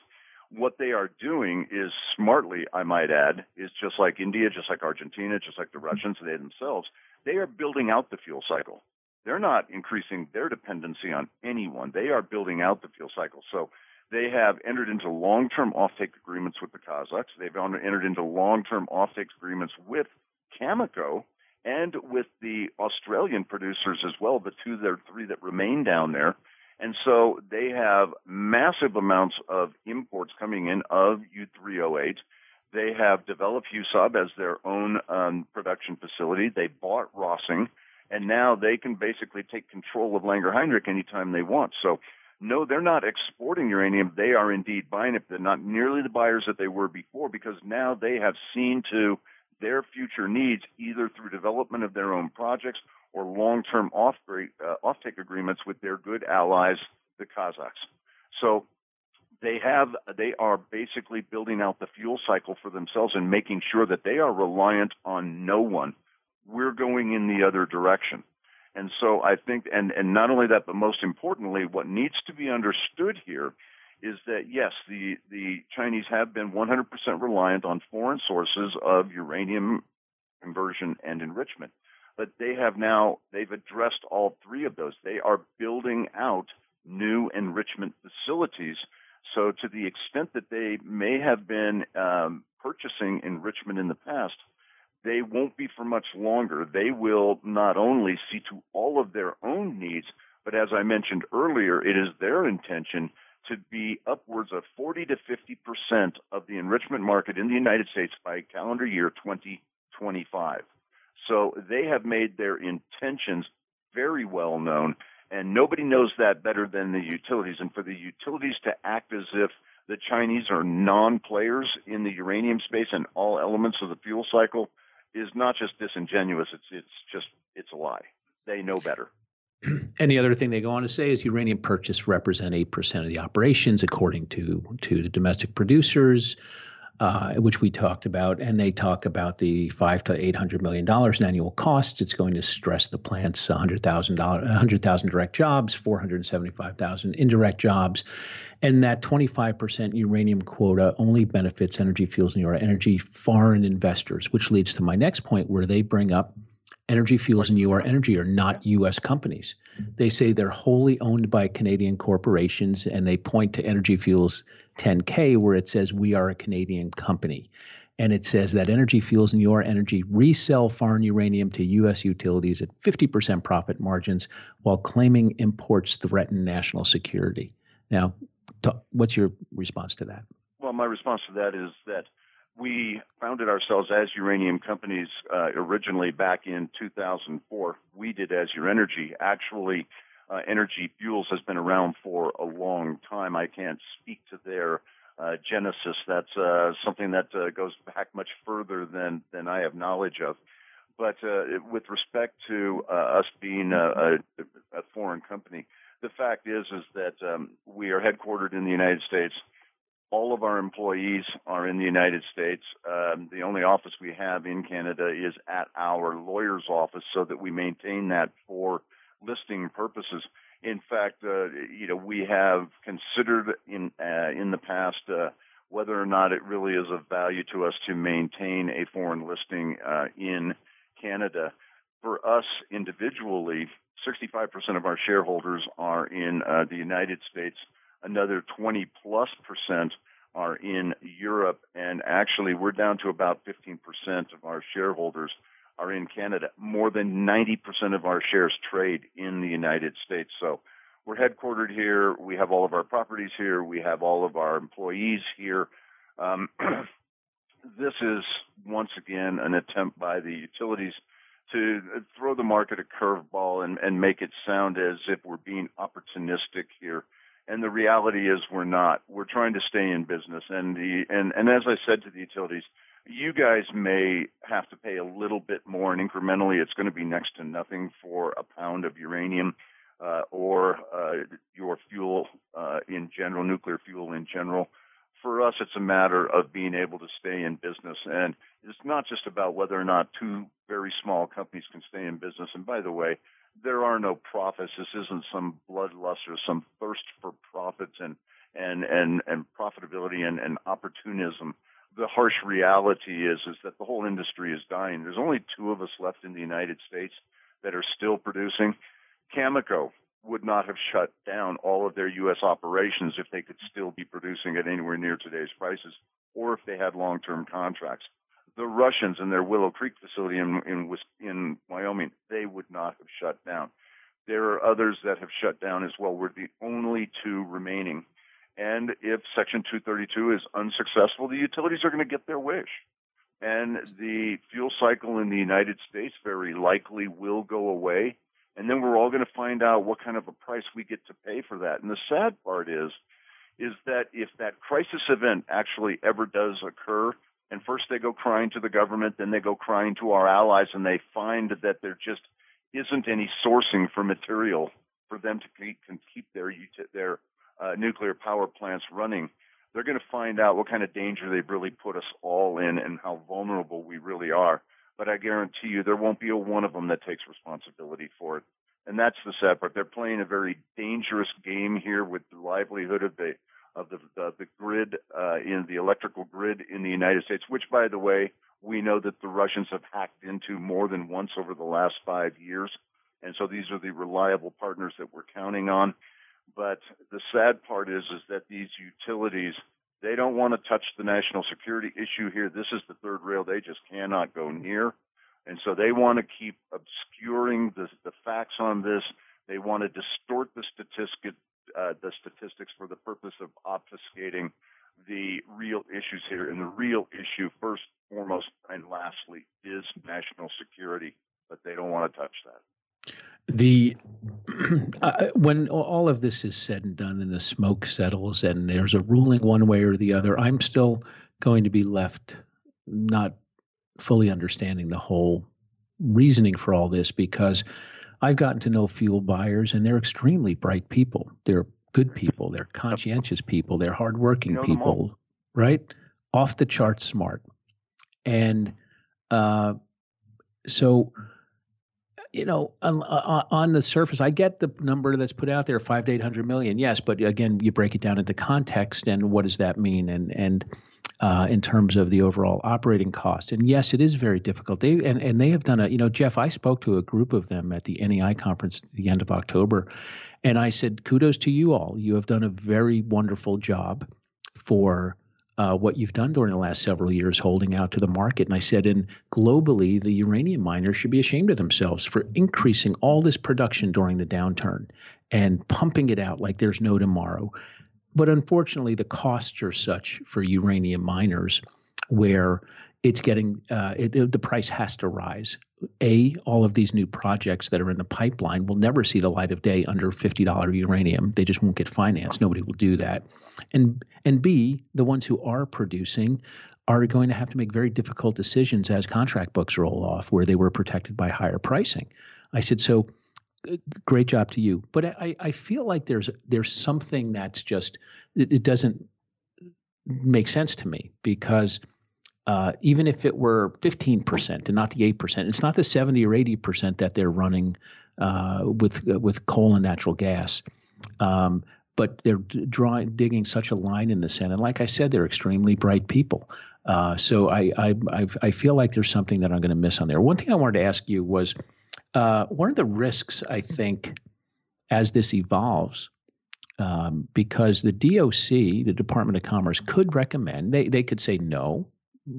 What they are doing is smartly, I might add, is just like India, just like Argentina, just like the Russians, they themselves, they are building out the fuel cycle. They're not increasing their dependency on anyone. They are building out the fuel cycle. So they have entered into long-term offtake agreements with the Kazakhs. They've entered into long-term offtake agreements with Cameco and with the Australian producers as well, the three that remain down there. And so they have massive amounts of imports coming in of U3O8. They have developed USAB as their own production facility. They bought Rossing, and now they can basically take control of Langer Heinrich anytime they want. So, no, they're not exporting uranium. They are indeed buying it. They're not nearly the buyers that they were before, because now they have seen to their future needs, either through development of their own projects or long-term offtake agreements with their good allies, the Kazakhs. So they are basically building out the fuel cycle for themselves and making sure that they are reliant on no one. We're going in the other direction. And so I think, and not only that, but most importantly, what needs to be understood here is that, yes, the Chinese have been 100% reliant on foreign sources of uranium conversion and enrichment. But they've addressed all three of those. They are building out new enrichment facilities. So to the extent that they may have been purchasing enrichment in the past, they won't be for much longer. They will not only see to all of their own needs, but as I mentioned earlier, it is their intention to be upwards of 40 to 50% of the enrichment market in the United States by calendar year 2025. So they have made their intentions very well known, and nobody knows that better than the utilities. And for the utilities to act as if the Chinese are non-players in the uranium space and all elements of the fuel cycle is not just disingenuous, it's a lie. They know better. And the other thing they go on to say is uranium purchase represent 8% of the operations, according to the domestic producers, which we talked about. And they talk about the $500 to $800 million in annual costs. It's going to stress the plant's 100,000 direct jobs, 475,000 indirect jobs. And that 25% uranium quota only benefits Energy Fuels and Energy foreign investors, which leads to my next point, where they bring up Energy Fuels and Energy are not U.S. companies. They say they're wholly owned by Canadian corporations, and they point to Energy Fuels 10K, where it says we are a Canadian company. And it says that Energy Fuels and Energy resell foreign uranium to U.S. utilities at 50% profit margins, while claiming imports threaten national security. Now, what's your response to that? Well, my response to that is that we founded ourselves as uranium companies originally back in 2004. We did as Energy. Actually, Energy Fuels has been around for a long time. I can't speak to their genesis. That's something that goes back much further than I have knowledge of. But with respect to us being a foreign company, the fact is that we are headquartered in the United States. All of our employees are in the United States. The only office we have in Canada is at our lawyer's office, so that we maintain that for listing purposes. In fact, we have considered in the past whether or not it really is of value to us to maintain a foreign listing in Canada. For us individually, 65% of our shareholders are in the United States. Another 20+% are in Europe, and actually we're down to about 15% of our shareholders are in Canada. More than 90% of our shares trade in the United States. So we're headquartered here. We have all of our properties here. We have all of our employees here. This is, once again, an attempt by the utilities to throw the market a curveball and make it sound as if we're being opportunistic here. And the reality is we're not. We're trying to stay in business. And as I said to the utilities, you guys may have to pay a little bit more, and incrementally it's going to be next to nothing for a pound of uranium or your fuel in general, nuclear fuel in general. For us, it's a matter of being able to stay in business. And it's not just about whether or not two very small companies can stay in business. And by the way, there are no profits. This isn't some bloodlust or some thirst for profits and profitability and opportunism. The harsh reality is that the whole industry is dying. There's only two of us left in the United States that are still producing. Cameco would not have shut down all of their U.S. operations if they could still be producing at anywhere near today's prices, or if they had long-term contracts. The Russians in their Willow Creek facility in Wyoming, they would not have shut down. There are others that have shut down as well. We're the only two remaining. And if Section 232 is unsuccessful, the utilities are going to get their wish. And the fuel cycle in the United States very likely will go away. And then we're all going to find out what kind of a price we get to pay for that. And the sad part is that if that crisis event actually ever does occur, and first they go crying to the government, then they go crying to our allies, and they find that there just isn't any sourcing for material for them to keep their nuclear power plants running, they're going to find out what kind of danger they've really put us all in and how vulnerable we really are. But I guarantee you there won't be a one of them that takes responsibility for it. And that's the sad part. They're playing a very dangerous game here with the livelihood of the grid, in the electrical grid in the United States, which, by the way, we know that the Russians have hacked into more than once over the last 5 years. And so these are the reliable partners that we're counting on. But the sad part is that these utilities, they don't want to touch the national security issue here. This is the third rail they just cannot go near. And so they want to keep obscuring the facts on this. They want to distort the statistics for the purpose of obfuscating the real issues here. And the real issue, first, foremost, and lastly, is national security. But they don't want to touch that. When all of this is said and done and the smoke settles and there's a ruling one way or the other, I'm still going to be left not fully understanding the whole reasoning for all this, because I've gotten to know fuel buyers, and they're extremely bright people. They're good people. They're conscientious people. They're hardworking people, right? Off the chart smart. And so, on the surface, I get the number that's put out there, 500 to 800 million. Yes, but again, you break it down into context, and what does that mean? And in terms of the overall operating cost. And yes, it is very difficult. They have done Jeff, I spoke to a group of them at the NEI conference at the end of October, and I said, kudos to you all. You have done a very wonderful job for what you've done during the last several years, holding out to the market. And I said, and globally, the uranium miners should be ashamed of themselves for increasing all this production during the downturn and pumping it out like there's no tomorrow. But unfortunately, the costs are such for uranium miners where it's getting the price has to rise. All of these new projects that are in the pipeline will never see the light of day under $50 uranium. They just won't get financed. Nobody will do that. And B, the ones who are producing are going to have to make very difficult decisions as contract books roll off, where they were protected by higher pricing. I said, so great job to you. But I feel like there's something that's just it doesn't make sense to me, because even if it were 15% and not the 8%, it's not the 70 or 80% that they're running with coal and natural gas. But they're digging such a line in the sand. And like I said, they're extremely bright people. So I feel like there's something that I'm going to miss on there. One thing I wanted to ask you was, one of the risks, I think, as this evolves, because the DOC, the Department of Commerce, could recommend, they could say no,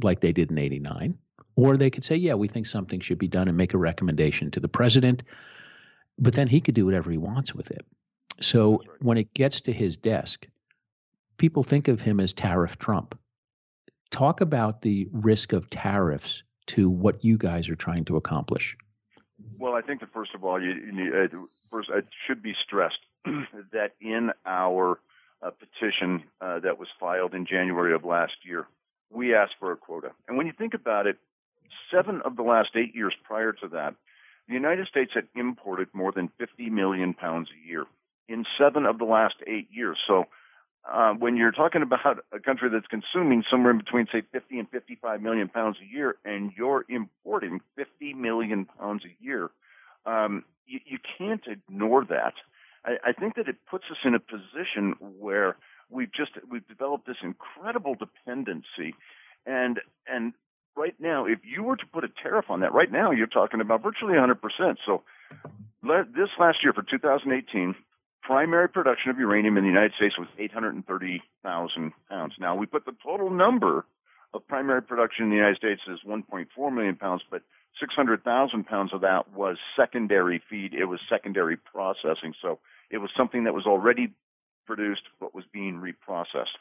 like they did in '89, or they could say, yeah, we think something should be done and make a recommendation to the president, but then he could do whatever he wants with it. So when it gets to his desk, people think of him as Tariff Trump. Talk about the risk of tariffs to what you guys are trying to accomplish. Well, I think that first of all, first it should be stressed that in our petition that was filed in January of last year, we asked for a quota. And when you think about it, 7 of the last 8 years prior to that, the United States had imported more than 50 million pounds a year in 7 of the last 8 years. So when you're talking about a country that's consuming somewhere in between, say, 50 and 55 million pounds a year, and you're importing 50 million pounds a year, you can't ignore that. I think that it puts us in a position where we've developed this incredible dependency, and right now, if you were to put a tariff on that, right now you're talking about virtually 100%. So this last year, for 2018, primary production of uranium in the United States was 830,000 pounds. Now, we put the total number of primary production in the United States as 1.4 million pounds, but 600,000 pounds of that was secondary feed. It was secondary processing. So it was something that was already produced but was being reprocessed.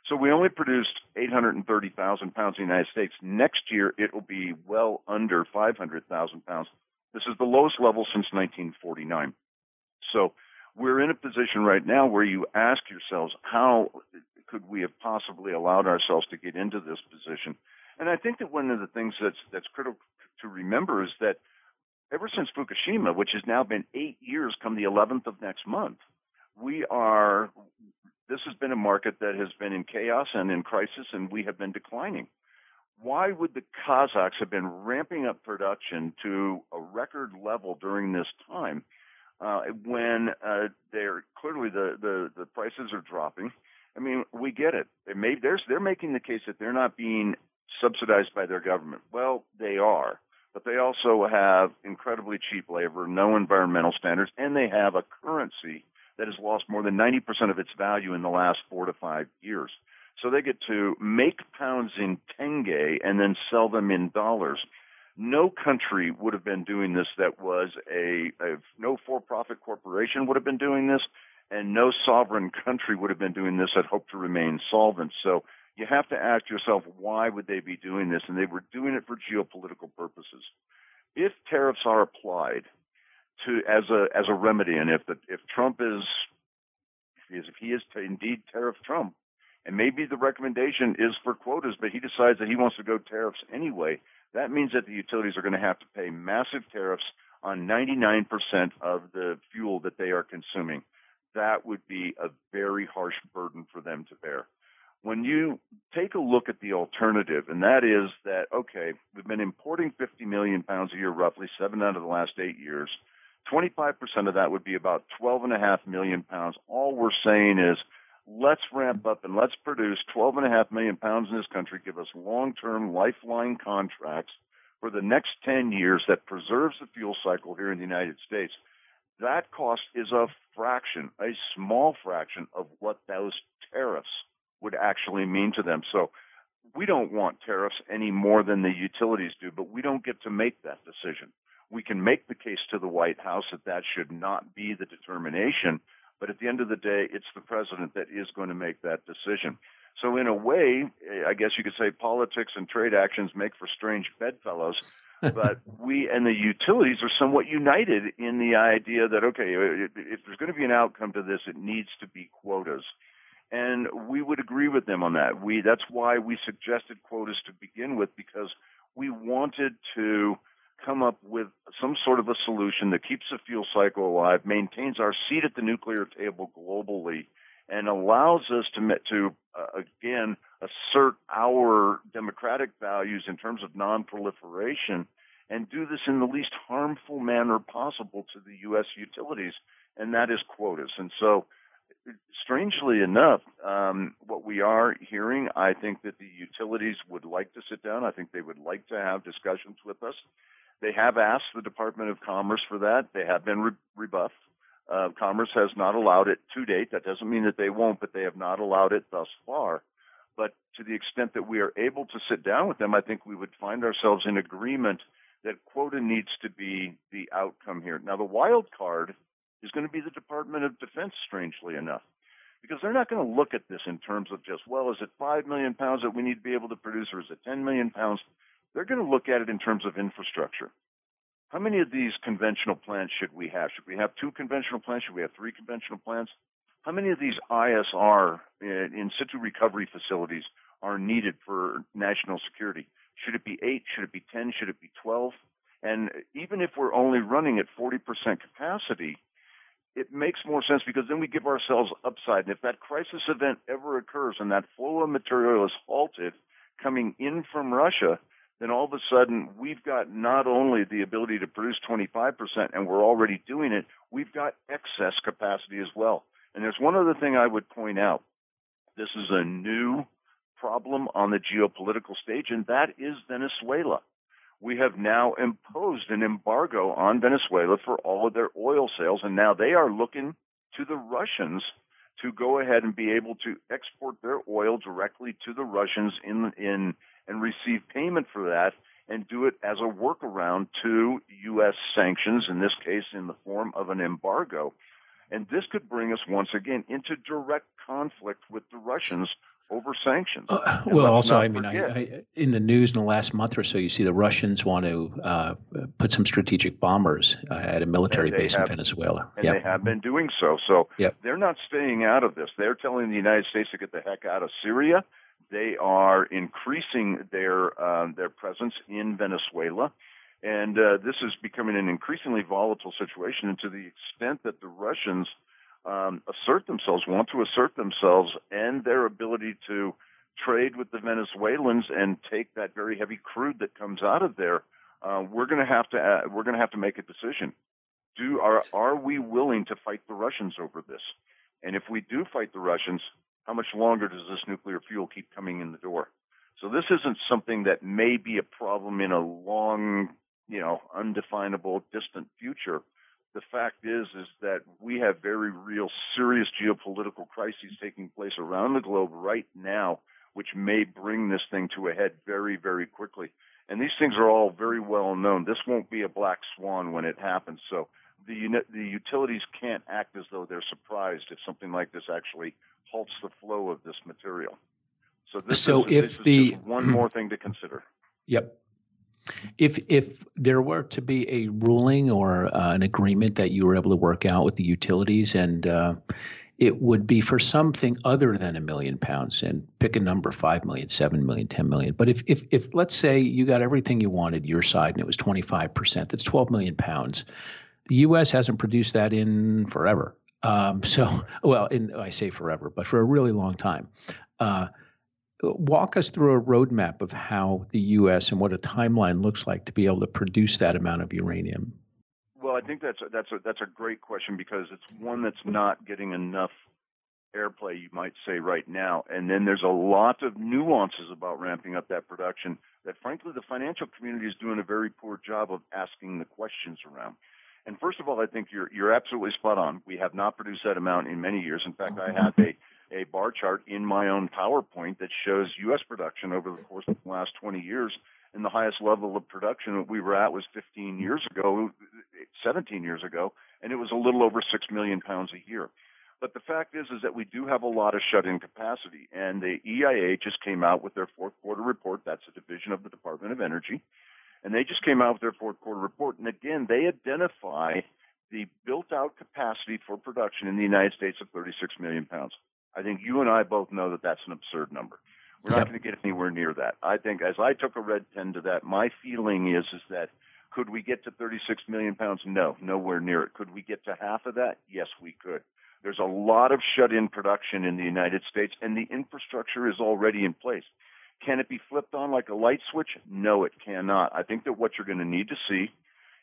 So we only produced 830,000 pounds in the United States. Next year, it will be well under 500,000 pounds. This is the lowest level since 1949. So we're in a position right now where you ask yourselves, how could we have possibly allowed ourselves to get into this position? And I think that one of the things that's critical to remember is that ever since Fukushima, which has now been 8 years come the 11th of next month, this has been a market that has been in chaos and in crisis, and we have been declining. Why would the Kazakhs have been ramping up production to a record level during this time when they're clearly the prices are dropping? I mean, we get it. They're making the case that they're not being subsidized by their government. Well, they are, but they also have incredibly cheap labor, no environmental standards, and they have a currency that has lost more than 90% of its value in the last 4 to 5 years. So they get to make pounds in tenge and then sell them in dollars. No country would have been doing this that was no for-profit corporation would have been doing this, and no sovereign country would have been doing this that hoped to remain solvent. So you have to ask yourself, why would they be doing this? And they were doing it for geopolitical purposes. If tariffs are applied as a remedy, and if Trump is to indeed tariff Trump, and maybe the recommendation is for quotas, but he decides that he wants to go tariffs anyway, that means that the utilities are going to have to pay massive tariffs on 99% of the fuel that they are consuming. That would be a very harsh burden for them to bear. When you take a look at the alternative, and that is that, okay, we've been importing 50 million pounds a year, roughly 7 out of the last 8 years. 25% of that would be about 12.5 million pounds. All we're saying is, let's ramp up and let's produce 12.5 million pounds in this country, give us long-term lifeline contracts for the next 10 years that preserves the fuel cycle here in the United States. That cost is a fraction, a small fraction of what those tariffs would actually mean to them. So we don't want tariffs any more than the utilities do, but we don't get to make that decision. We can make the case to the White House that should not be the determination, but at the end of the day, it's the president that is going to make that decision. So in a way, I guess you could say politics and trade actions make for strange bedfellows, but we and the utilities are somewhat united in the idea that, okay, if there's going to be an outcome to this, it needs to be quotas. And we would agree with them on that. That's why we suggested quotas to begin with, because we wanted to come up with some sort of a solution that keeps the fuel cycle alive, maintains our seat at the nuclear table globally, and allows us to again, assert our democratic values in terms of non-proliferation, and do this in the least harmful manner possible to the U.S. utilities, and that is quotas. And so, strangely enough, what we are hearing, I think that the utilities would like to sit down. I think they would like to have discussions with us. They have asked the Department of Commerce for that. They have been rebuffed. Commerce has not allowed it to date. That doesn't mean that they won't, but they have not allowed it thus far. But to the extent that we are able to sit down with them, I think we would find ourselves in agreement that quota needs to be the outcome here. Now, the wild card is going to be the Department of Defense, strangely enough, because they're not going to look at this in terms of just, well, is it 5 million pounds that we need to be able to produce, or is it 10 million pounds? They're going to look at it in terms of infrastructure. How many of these conventional plants should we have? Should we have 2 conventional plants? Should we have 3 conventional plants? How many of these ISR, in situ recovery facilities, are needed for national security? Should it be 8? Should it be 10? Should it be 12? And even if we're only running at 40% capacity, it makes more sense, because then we give ourselves upside. And if that crisis event ever occurs and that flow of material is halted coming in from Russia, then all of a sudden we've got not only the ability to produce 25%, and we're already doing it, we've got excess capacity as well. And there's one other thing I would point out. This is a new problem on the geopolitical stage, and that is Venezuela. We have now imposed an embargo on Venezuela for all of their oil sales, and now they are looking to the Russians to go ahead and be able to export their oil directly to the Russians and receive payment for that, and do it as a workaround to U.S. sanctions, in this case in the form of an embargo. And this could bring us once again into direct conflict with the Russians over sanctions. Well, also, I mean, I, in the news in the last month or so, you see the Russians want to put some strategic bombers at a military base in Venezuela. And they have been doing so. So they're not staying out of this. They're telling the United States to get the heck out of Syria. They are increasing their presence in Venezuela. And this is becoming an increasingly volatile situation. And to the extent that the Russians want to assert themselves and their ability to trade with the Venezuelans and take that very heavy crude that comes out of there, we're going to have to make a decision. Are we willing to fight the Russians over this? And if we do fight the Russians, how much longer does this nuclear fuel keep coming in the door? So this isn't something that may be a problem in a long, undefinable, distant future. The fact is that we have very real, serious geopolitical crises taking place around the globe right now, which may bring this thing to a head very, very quickly. And these things are all very well known. This won't be a black swan when it happens. So the utilities can't act as though they're surprised if something like this actually halts the flow of this material. So this is just one more thing to consider. Yep. If there were to be a ruling or an agreement that you were able to work out with the utilities, and it would be for something other than 1 million pounds, and pick a number, 5 million, 7 million, 10 million. But if let's say you got everything you wanted, your side, and it was 25%, that's 12 million pounds. The U.S. hasn't produced that in forever. I say forever, but for a really long time. Walk us through a roadmap of how the U.S. and what a timeline looks like to be able to produce that amount of uranium. Well, I think that's a great question, because it's one that's not getting enough airplay, you might say, right now. And then there's a lot of nuances about ramping up that production that, frankly, the financial community is doing a very poor job of asking the questions around. And first of all, I think you're absolutely spot on. We have not produced that amount in many years. In fact, I have a bar chart in my own PowerPoint that shows U.S. production over the course of the last 20 years, and the highest level of production that we were at was 17 years ago, and it was a little over 6 million pounds a year. But the fact is that we do have a lot of shut-in capacity, and the EIA just came out with their fourth quarter report. That's a division of the Department of Energy, and they just came out with their fourth quarter report. And again, they identify the built-out capacity for production in the United States of 36 million pounds. I think you and I both know that that's an absurd number. We're not going to get anywhere near that. I think, as I took a red pen to that, my feeling is that Could we get to 36 million pounds? No, nowhere near it. Could we get to half of that? Yes, we could. There's a lot of shut-in production in the United States, and the infrastructure is already in place. Can it be flipped on like a light switch? No, it cannot. I think that what you're going to need to see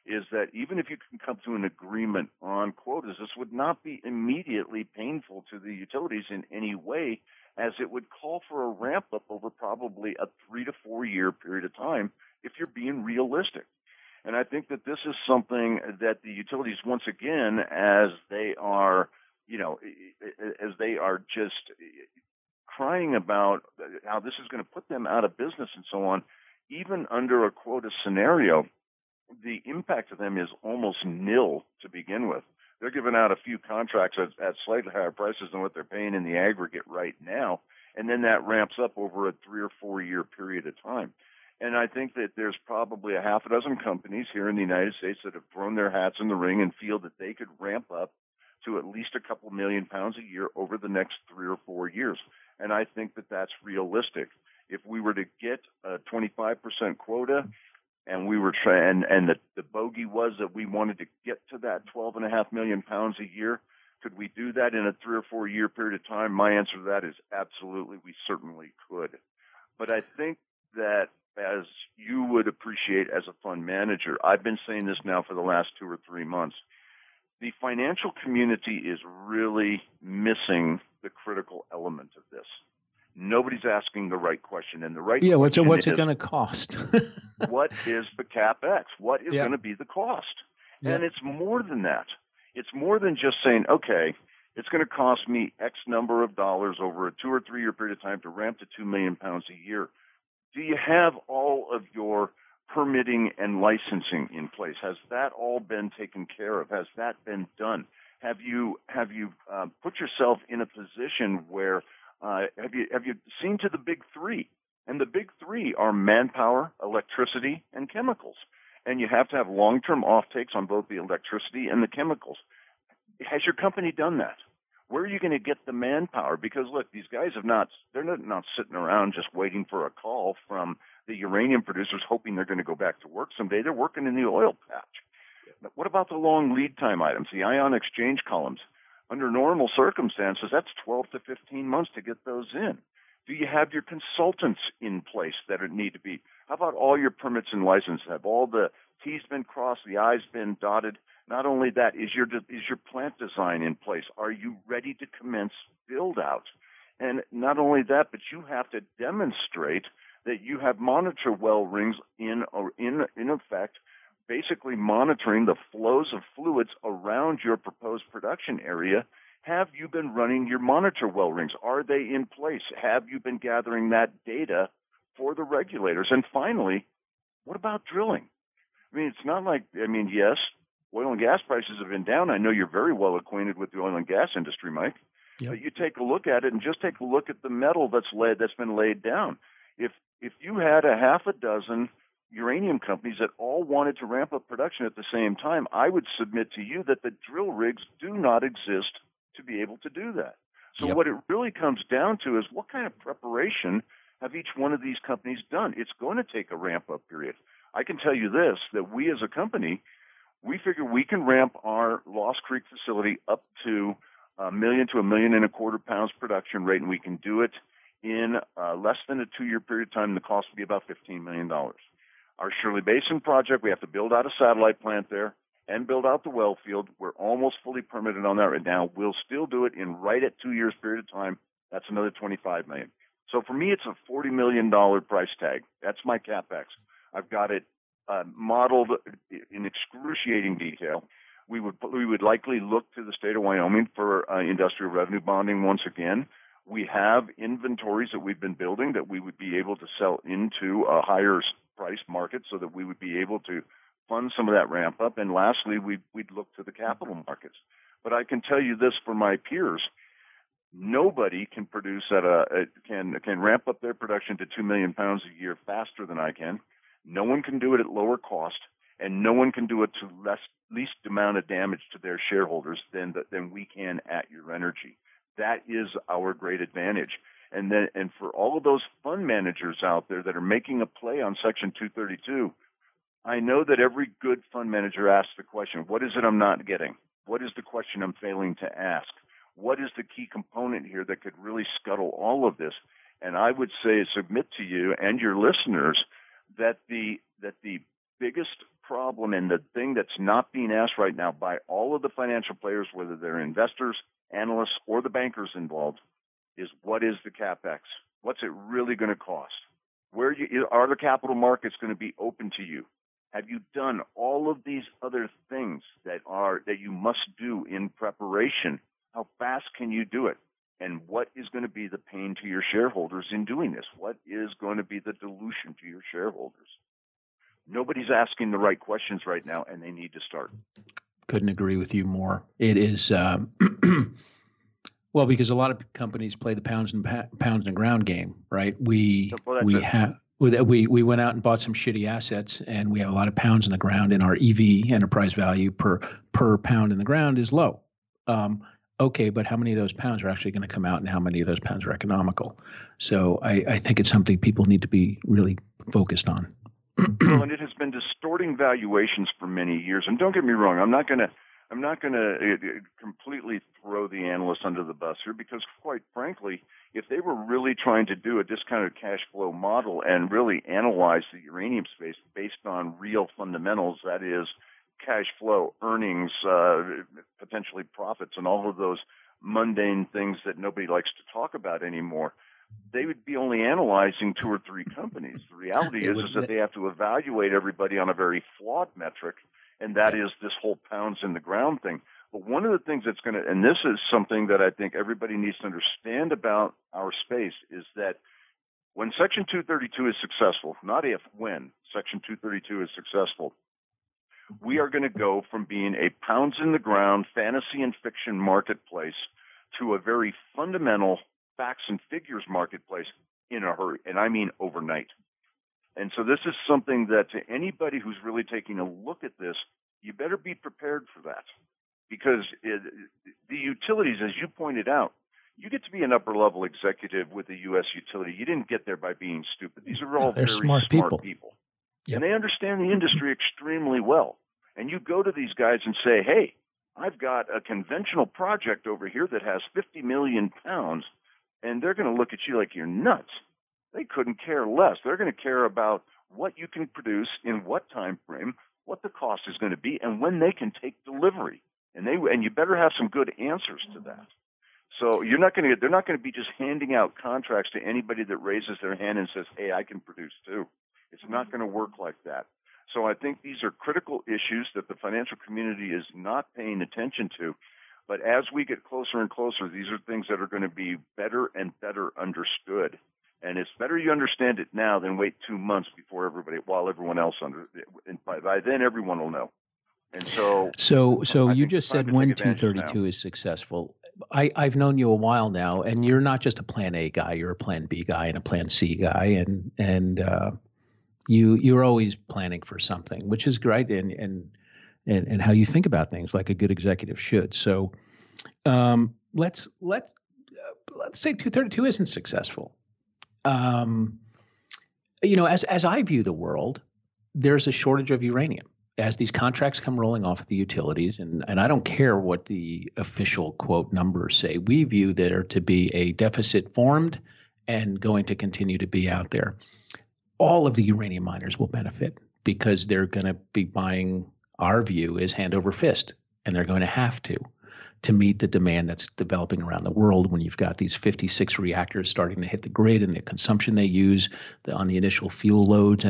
is that even if you can come to an agreement on quotas, this would not be immediately painful to the utilities in any way, as it would call for a ramp up over probably a 3 to 4 year period of time if you're being realistic. And I think that this is something that the utilities, once again, as they are just crying about how this is going to put them out of business and so on, even under a quota scenario, the impact to them is almost nil to begin with. They're giving out a few contracts at slightly higher prices than what they're paying in the aggregate right now, and then that ramps up over a 3 or 4 year period of time. And I think that there's probably a half a dozen companies here in the United States that have thrown their hats in the ring and feel that they could ramp up to at least a couple million pounds a year over the next 3 or 4 years. And I think that that's realistic. If we were to get a 25% quota, and we were the bogey was that we wanted to get to that 12.5 million pounds a year, could we do that in a 3 or 4 year period of time? My answer to that is absolutely, we certainly could. But I think that, as you would appreciate as a fund manager, I've been saying this now for the last 2 or 3 months, the financial community is really missing the critical element of this. Nobody's asking the right question, and the right question what's it going to cost? What is the CapEx? What is going to be the cost? And it's more than that. It's more than just saying, okay, it's going to cost me X number of dollars over a 2 or 3 year period of time to ramp to 2 million pounds a year. Do you have all of your permitting and licensing in place? Has that all been taken care of? Has that been done? Have you put yourself in a position where have you seen to the big three? And the big three are manpower, electricity, and chemicals. And you have to have long-term off-takes on both the electricity and the chemicals. Has your company done that? Where are you going to get the manpower? Because, look, these guys they're not sitting around just waiting for a call from the uranium producers hoping they're going to go back to work someday. They're working in the oil patch. What about the long lead time items, the ion exchange columns? Under normal circumstances, that's 12 to 15 months to get those in. Do you have your consultants in place that need to be? How about all your permits and licenses? Have all the T's been crossed, the I's been dotted? Not only that, is your plant design in place? Are you ready to commence build-out? And not only that, but you have to demonstrate that you have monitor well rings in effect, basically monitoring the flows of fluids around your proposed production area. Have you been running your monitor well rings? Are they in place? Have you been gathering that data for the regulators? And finally, what about drilling? I mean, it's not like, yes, oil and gas prices have been down. I know you're very well acquainted with the oil and gas industry, Mike. Yep. But you take a look at it and just take a look at the metal that's been laid down. If you had a half a dozen uranium companies that all wanted to ramp up production at the same time, I would submit to you that the drill rigs do not exist to be able to do that. So what it really comes down to is what kind of preparation have each one of these companies done? It's going to take a ramp-up period. I can tell you this, that we as a company, we figure we can ramp our Lost Creek facility up to 1 million to 1.25 million pounds production rate, and we can do it in less than a 2 year period of time. The cost will be about $15 million. Our Shirley Basin project, we have to build out a satellite plant there and build out the well field. We're almost fully permitted on that right now. We'll still do it in right at 2 years period of time. That's another $25 million. So for me, it's a $40 million price tag. That's my CapEx. I've got it modeled in excruciating detail. We would likely look to the state of Wyoming for industrial revenue bonding once again. We have inventories that we've been building that we would be able to sell into a higher price market so that we would be able to fund some of that ramp up. And lastly, we'd look to the capital markets. But I can tell you this for my peers, nobody can produce can ramp up their production to 2 million pounds a year faster than I can. No one can do it at lower cost, and no one can do it to least amount of damage to their shareholders than we can at Your Energy. That is our great advantage. And for all of those fund managers out there that are making a play on Section 232, I know that every good fund manager asks the question, what is it I'm not getting? What is the question I'm failing to ask? What is the key component here that could really scuttle all of this? And I would say, submit to you and your listeners that the biggest problem and the thing that's not being asked right now by all of the financial players, whether they're investors, analysts, or the bankers involved, is what is the CapEx? What's it really going to cost? Are the capital markets going to be open to you? Have you done all of these other things that you must do in preparation? How fast can you do it? And what is going to be the pain to your shareholders in doing this? What is going to be the dilution to your shareholders? Nobody's asking the right questions right now, and they need to start. Couldn't agree with you more. It is well, because a lot of companies play the pounds and ground game, right? We went out and bought some shitty assets, and we have a lot of pounds in the ground, and our EV, enterprise value per pound in the ground, is low. Okay, but how many of those pounds are actually going to come out, and how many of those pounds are economical? So I think it's something people need to be really focused on. Well, and it has been distorting valuations for many years. And don't get me wrong, I'm not going to completely throw the analysts under the bus here, because quite frankly, if they were really trying to do a discounted cash flow model and really analyze the uranium space based on real fundamentals, that is cash flow, earnings, potentially profits, and all of those mundane things that nobody likes to talk about anymore, they would be only analyzing 2 or 3 companies. The reality is that they have to evaluate everybody on a very flawed metric, and that is this whole pounds in the ground thing. But one of the things that's going to, and this is something that I think everybody needs to understand about our space, is that when Section 232 is successful, not if, when Section 232 is successful, we are going to go from being a pounds in the ground fantasy and fiction marketplace to a very fundamental facts and figures marketplace in a hurry, and I mean overnight. And so this is something that to anybody who's really taking a look at this, you better be prepared for that, because the utilities, as you pointed out, you get to be an upper-level executive with a U.S. utility. You didn't get there by being stupid. These are all very smart people. Yep. And they understand the industry extremely well. And you go to these guys and say, hey, I've got a conventional project over here that has 50 million pounds, and they're going to look at you like you're nuts. They couldn't care less. They're going to care about what you can produce, in what time frame, what the cost is going to be, and when they can take delivery. And you better have some good answers to that. So they're not going to be just handing out contracts to anybody that raises their hand and says, hey, I can produce too. It's not going to work like that. So I think these are critical issues that the financial community is not paying attention to. But as we get closer and closer, these are things that are going to be better and better understood. And it's better you understand it now than wait 2 months while everyone else and by then everyone will know. And so you just said when 232 is successful. I've known you a while now, and you're not just a Plan A guy. You're a Plan B guy and a Plan C guy, and you're always planning for something, which is great, and how you think about things like a good executive should. So let's say 232 isn't successful. As I view the world, there's a shortage of uranium. As these contracts come rolling off at the utilities, and I don't care what the official, quote, numbers say, we view there to be a deficit formed and going to continue to be out there. All of the uranium miners will benefit because they're going to be buying, our view is hand over fist, and they're going to have to meet the demand that's developing around the world when you've got these 56 reactors starting to hit the grid and the consumption they use on the initial fuel loads,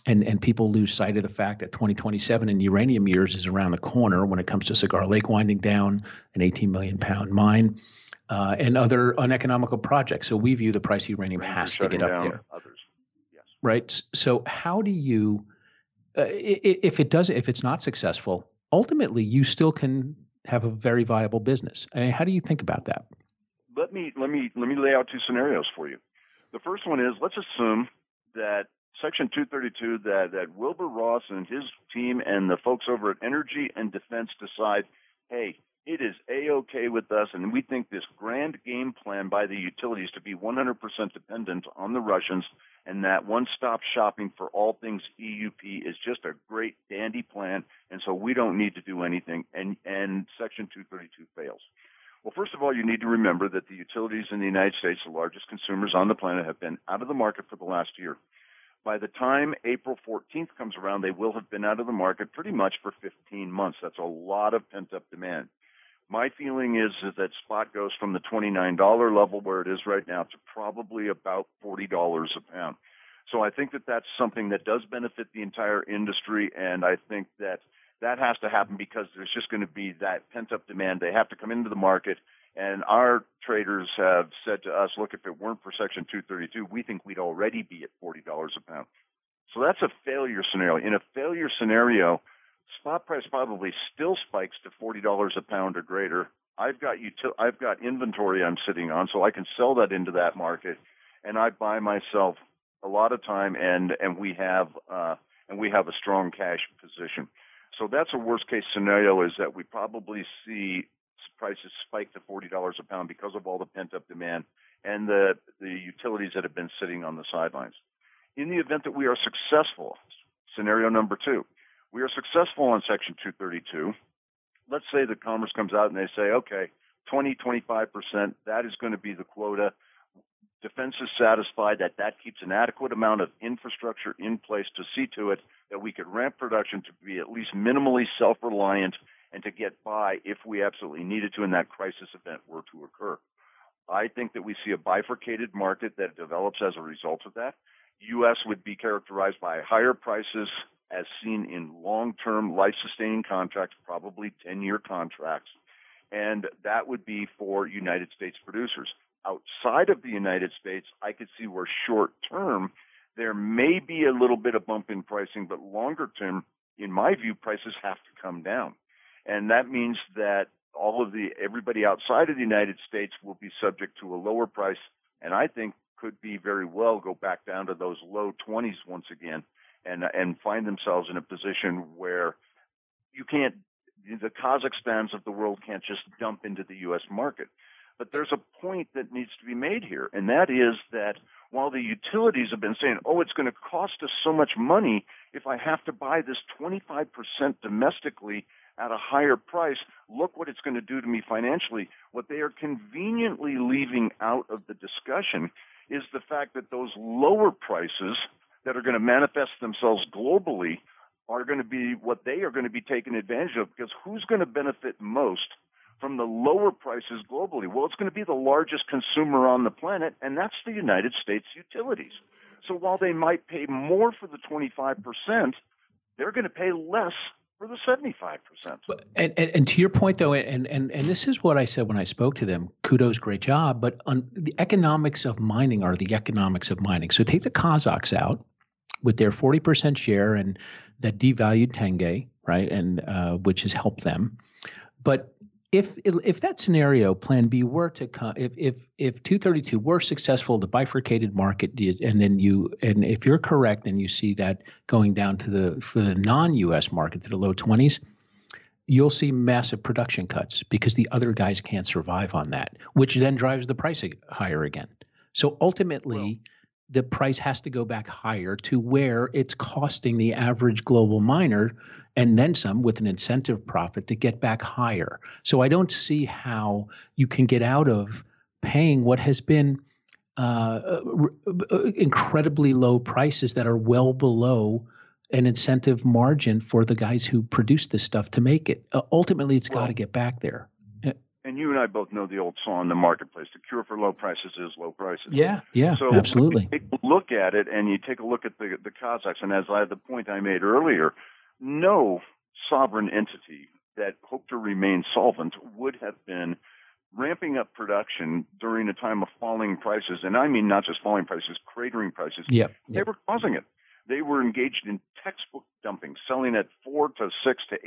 and people lose sight of the fact that 2027 in uranium years is around the corner when it comes to Cigar Lake winding down, an 18 million pound mine, and other uneconomical projects. So we view the price of uranium has to get up there. Others. Yes. Right. So how do you, if it's not successful, ultimately you still can have a very viable business. I mean, how do you think about that? Let me lay out 2 scenarios for you. The first one is, let's assume that Section 232, that Wilbur Ross and his team and the folks over at Energy and Defense decide, hey, It is A-OK with us, and we think this grand game plan by the utilities to be 100% dependent on the Russians and that one-stop shopping for all things EUP is just a great, dandy plan, and so we don't need to do anything, and Section 232 fails. Well, first of all, you need to remember that the utilities in the United States, the largest consumers on the planet, have been out of the market for the last year. By the time April 14th comes around, they will have been out of the market pretty much for 15 months. That's a lot of pent-up demand. My feeling is that spot goes from the $29 level where it is right now to probably about $40 a pound. So I think that that's something that does benefit the entire industry, and I think that that has to happen because there's just going to be that pent-up demand. They have to come into the market, and our traders have said to us, look, if it weren't for Section 232, we think we'd already be at $40 a pound. So that's a failure scenario. In a failure scenario, spot price probably still spikes to $40 a pound or greater. I've got inventory I'm sitting on, so I can sell that into that market, and I buy myself a lot of time, and we have a strong cash position. So that's a worst case scenario, is that we probably see prices spike to $40 a pound because of all the pent up demand and the utilities that have been sitting on the sidelines. In the event that we are successful, scenario number 2, we are successful on Section 232. Let's say that Commerce comes out and they say, okay, 25%, that is going to be the quota. Defense is satisfied that that keeps an adequate amount of infrastructure in place to see to it that we could ramp production to be at least minimally self-reliant and to get by if we absolutely needed to and that crisis event were to occur. I think that we see a bifurcated market that develops as a result of that. U.S. would be characterized by higher prices as seen in long-term life-sustaining contracts, probably 10-year contracts, and that would be for United States producers. Outside of the United States, I could see where short-term there may be a little bit of bump in pricing, but longer-term, in my view, prices have to come down. And that means that everybody outside of the United States will be subject to a lower price, and I think could be very well go back down to those low 20s once again and find themselves in a position where the Kazakhstans of the world can't just dump into the U.S. market. But there's a point that needs to be made here, and that is that while the utilities have been saying, it's going to cost us so much money if I have to buy this 25% domestically at a higher price, look what it's going to do to me financially. What they are conveniently leaving out of the discussion is the fact that those lower prices that are going to manifest themselves globally are going to be what they are going to be taken advantage of, because who's going to benefit most from the lower prices globally? Well, it's going to be the largest consumer on the planet, and that's the United States utilities. So while they might pay more for the 25%, they're going to pay less for the 75%. And to your point, though, and this is what I said when I spoke to them, kudos, great job, but the economics of mining are the economics of mining. So take the Kazakhs out with their 40% share and that devalued tenge, right, and which has helped them. But if that scenario, Plan B, were to come, if 232 were successful, the bifurcated market, and if you're correct and you see that going down for the non-U.S. market to the low 20s, you'll see massive production cuts because the other guys can't survive on that, which then drives the price higher again. So ultimately, the price has to go back higher to where it's costing the average global miner and then some with an incentive profit to get back higher. So I don't see how you can get out of paying what has been incredibly low prices that are well below an incentive margin for the guys who produce this stuff to make it. Ultimately, it's got to get back there. And you and I both know the old song in the marketplace, the cure for low prices is low prices. Yeah, so absolutely. When you take a look at it and you take a look at the Kazakhs, and the point I made earlier, no sovereign entity that hoped to remain solvent would have been ramping up production during a time of falling prices. And I mean not just falling prices, cratering prices. Yep. They were causing it. They were engaged in textbook dumping, selling at 4 to 6 to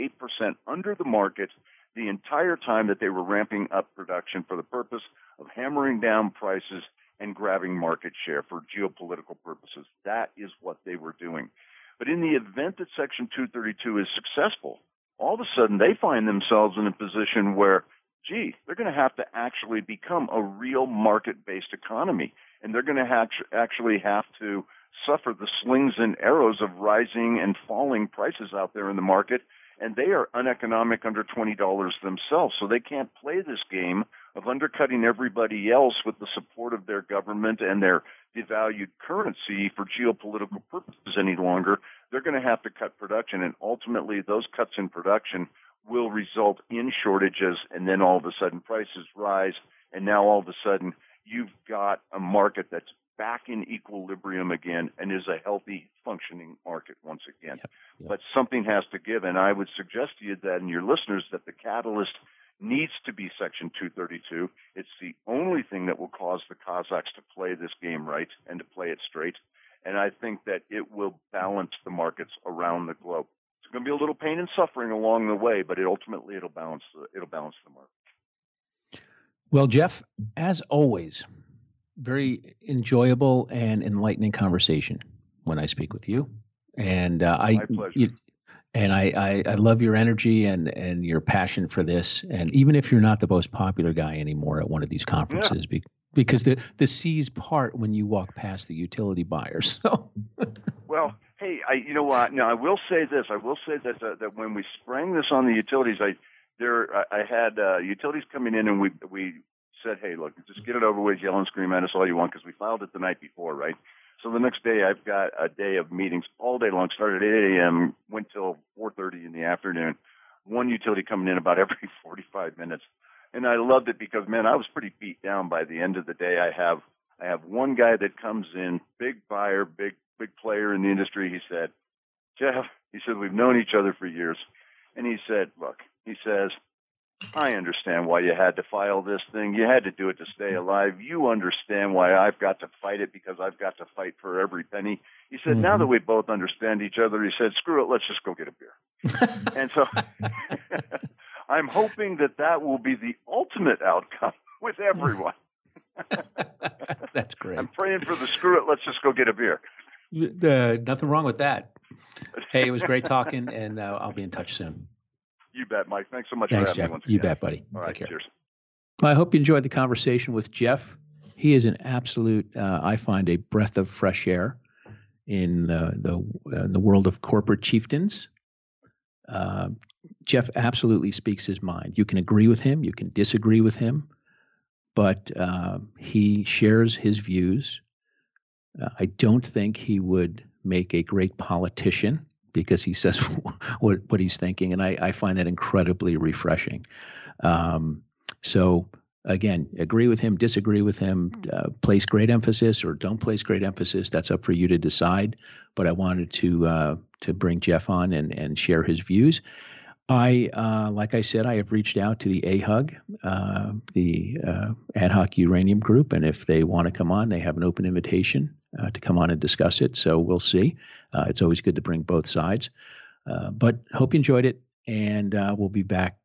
8% under the market the entire time that they were ramping up production for the purpose of hammering down prices and grabbing market share for geopolitical purposes. That is what they were doing. But in the event that Section 232 is successful, all of a sudden they find themselves in a position where, gee, they're going to have to actually become a real market-based economy, and they're going to actually have to suffer the slings and arrows of rising and falling prices out there in the market, and they are uneconomic under $20 themselves, so they can't play this game of undercutting everybody else with the support of their government and their devalued currency for geopolitical purposes any longer. They're going to have to cut production, and ultimately those cuts in production will result in shortages, and then all of a sudden prices rise, and now all of a sudden you've got a market that's back in equilibrium again and is a healthy, functioning market once again. Yep. But something has to give, and I would suggest to you that, and your listeners, that the catalyst needs to be Section 232. It's the only thing that will cause the Kazakhs to play this game right and to play it straight, and I think that it will balance the markets around the globe. It's going to be a little pain and suffering along the way, but ultimately it'll balance the market. Well, Jeff, as always, very enjoyable and enlightening conversation when I speak with you, and My pleasure. I love your energy and your passion for this. And even if you're not the most popular guy anymore at one of these conferences, because the seas part when you walk past the utility buyers. So. Well, hey, you know what? Now I will say this. That when we sprang this on the utilities, I had utilities coming in, and we said, hey, look, just get it over with, yell and scream at us all you want, because we filed it the night before, right? So the next day, I've got a day of meetings all day long, started at 8 a.m., went till 4:30 in the afternoon. One utility coming in about every 45 minutes. And I loved it because, man, I was pretty beat down by the end of the day. I have one guy that comes in, big buyer, big player in the industry. He said, Jeff, he said, we've known each other for years. And he said, look, he says, I understand why you had to file this thing. You had to do it to stay alive. You understand why I've got to fight it, because I've got to fight for every penny. He said, now that we both understand each other, he said, screw it, let's just go get a beer. And so I'm hoping that will be the ultimate outcome with everyone. That's great. I'm praying for the screw it, let's just go get a beer. Nothing wrong with that. Hey, it was great talking, and I'll be in touch soon. You bet, Mike. Thanks so much Thanks, for having Jeff. me once You again. bet, buddy. All Take right, care. cheers. Well, I hope you enjoyed the conversation with Jeff. He is an absolute, I find, a breath of fresh air in the world of corporate chieftains. Jeff absolutely speaks his mind. You can agree with him, you can disagree with him, but he shares his views. I don't think he would make a great politician, because he says what he's thinking, and I find that incredibly refreshing. So again, agree with him, disagree with him, place great emphasis or don't place great emphasis. That's up for you to decide. But I wanted to bring Jeff on and share his views. Like I said, I have reached out to the AHUG, the Ad Hoc Uranium Group, and if they want to come on, they have an open invitation to come on and discuss it. So we'll see. It's always good to bring both sides. But hope you enjoyed it, and we'll be back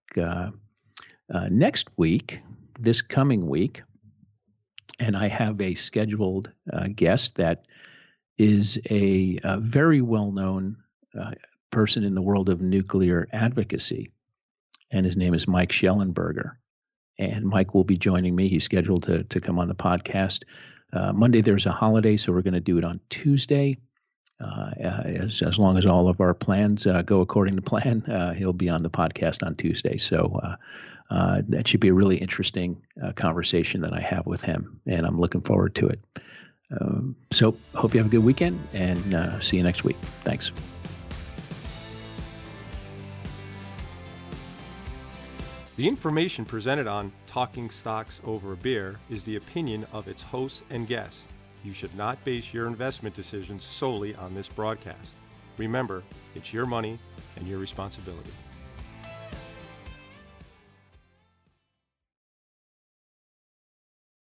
next week, this coming week, and I have a scheduled guest that is a very well-known person in the world of nuclear advocacy, and his name is Mike Schellenberger. And Mike will be joining me. He's scheduled to come on the podcast. Monday there's a holiday, so we're going to do it on Tuesday. As long as all of our plans go according to plan, he'll be on the podcast on Tuesday. So that should be a really interesting conversation that I have with him, and I'm looking forward to it. So hope you have a good weekend, and see you next week. Thanks. The information presented on Talking Stocks Over a Beer is the opinion of its hosts and guests. You should not base your investment decisions solely on this broadcast. Remember, it's your money and your responsibility.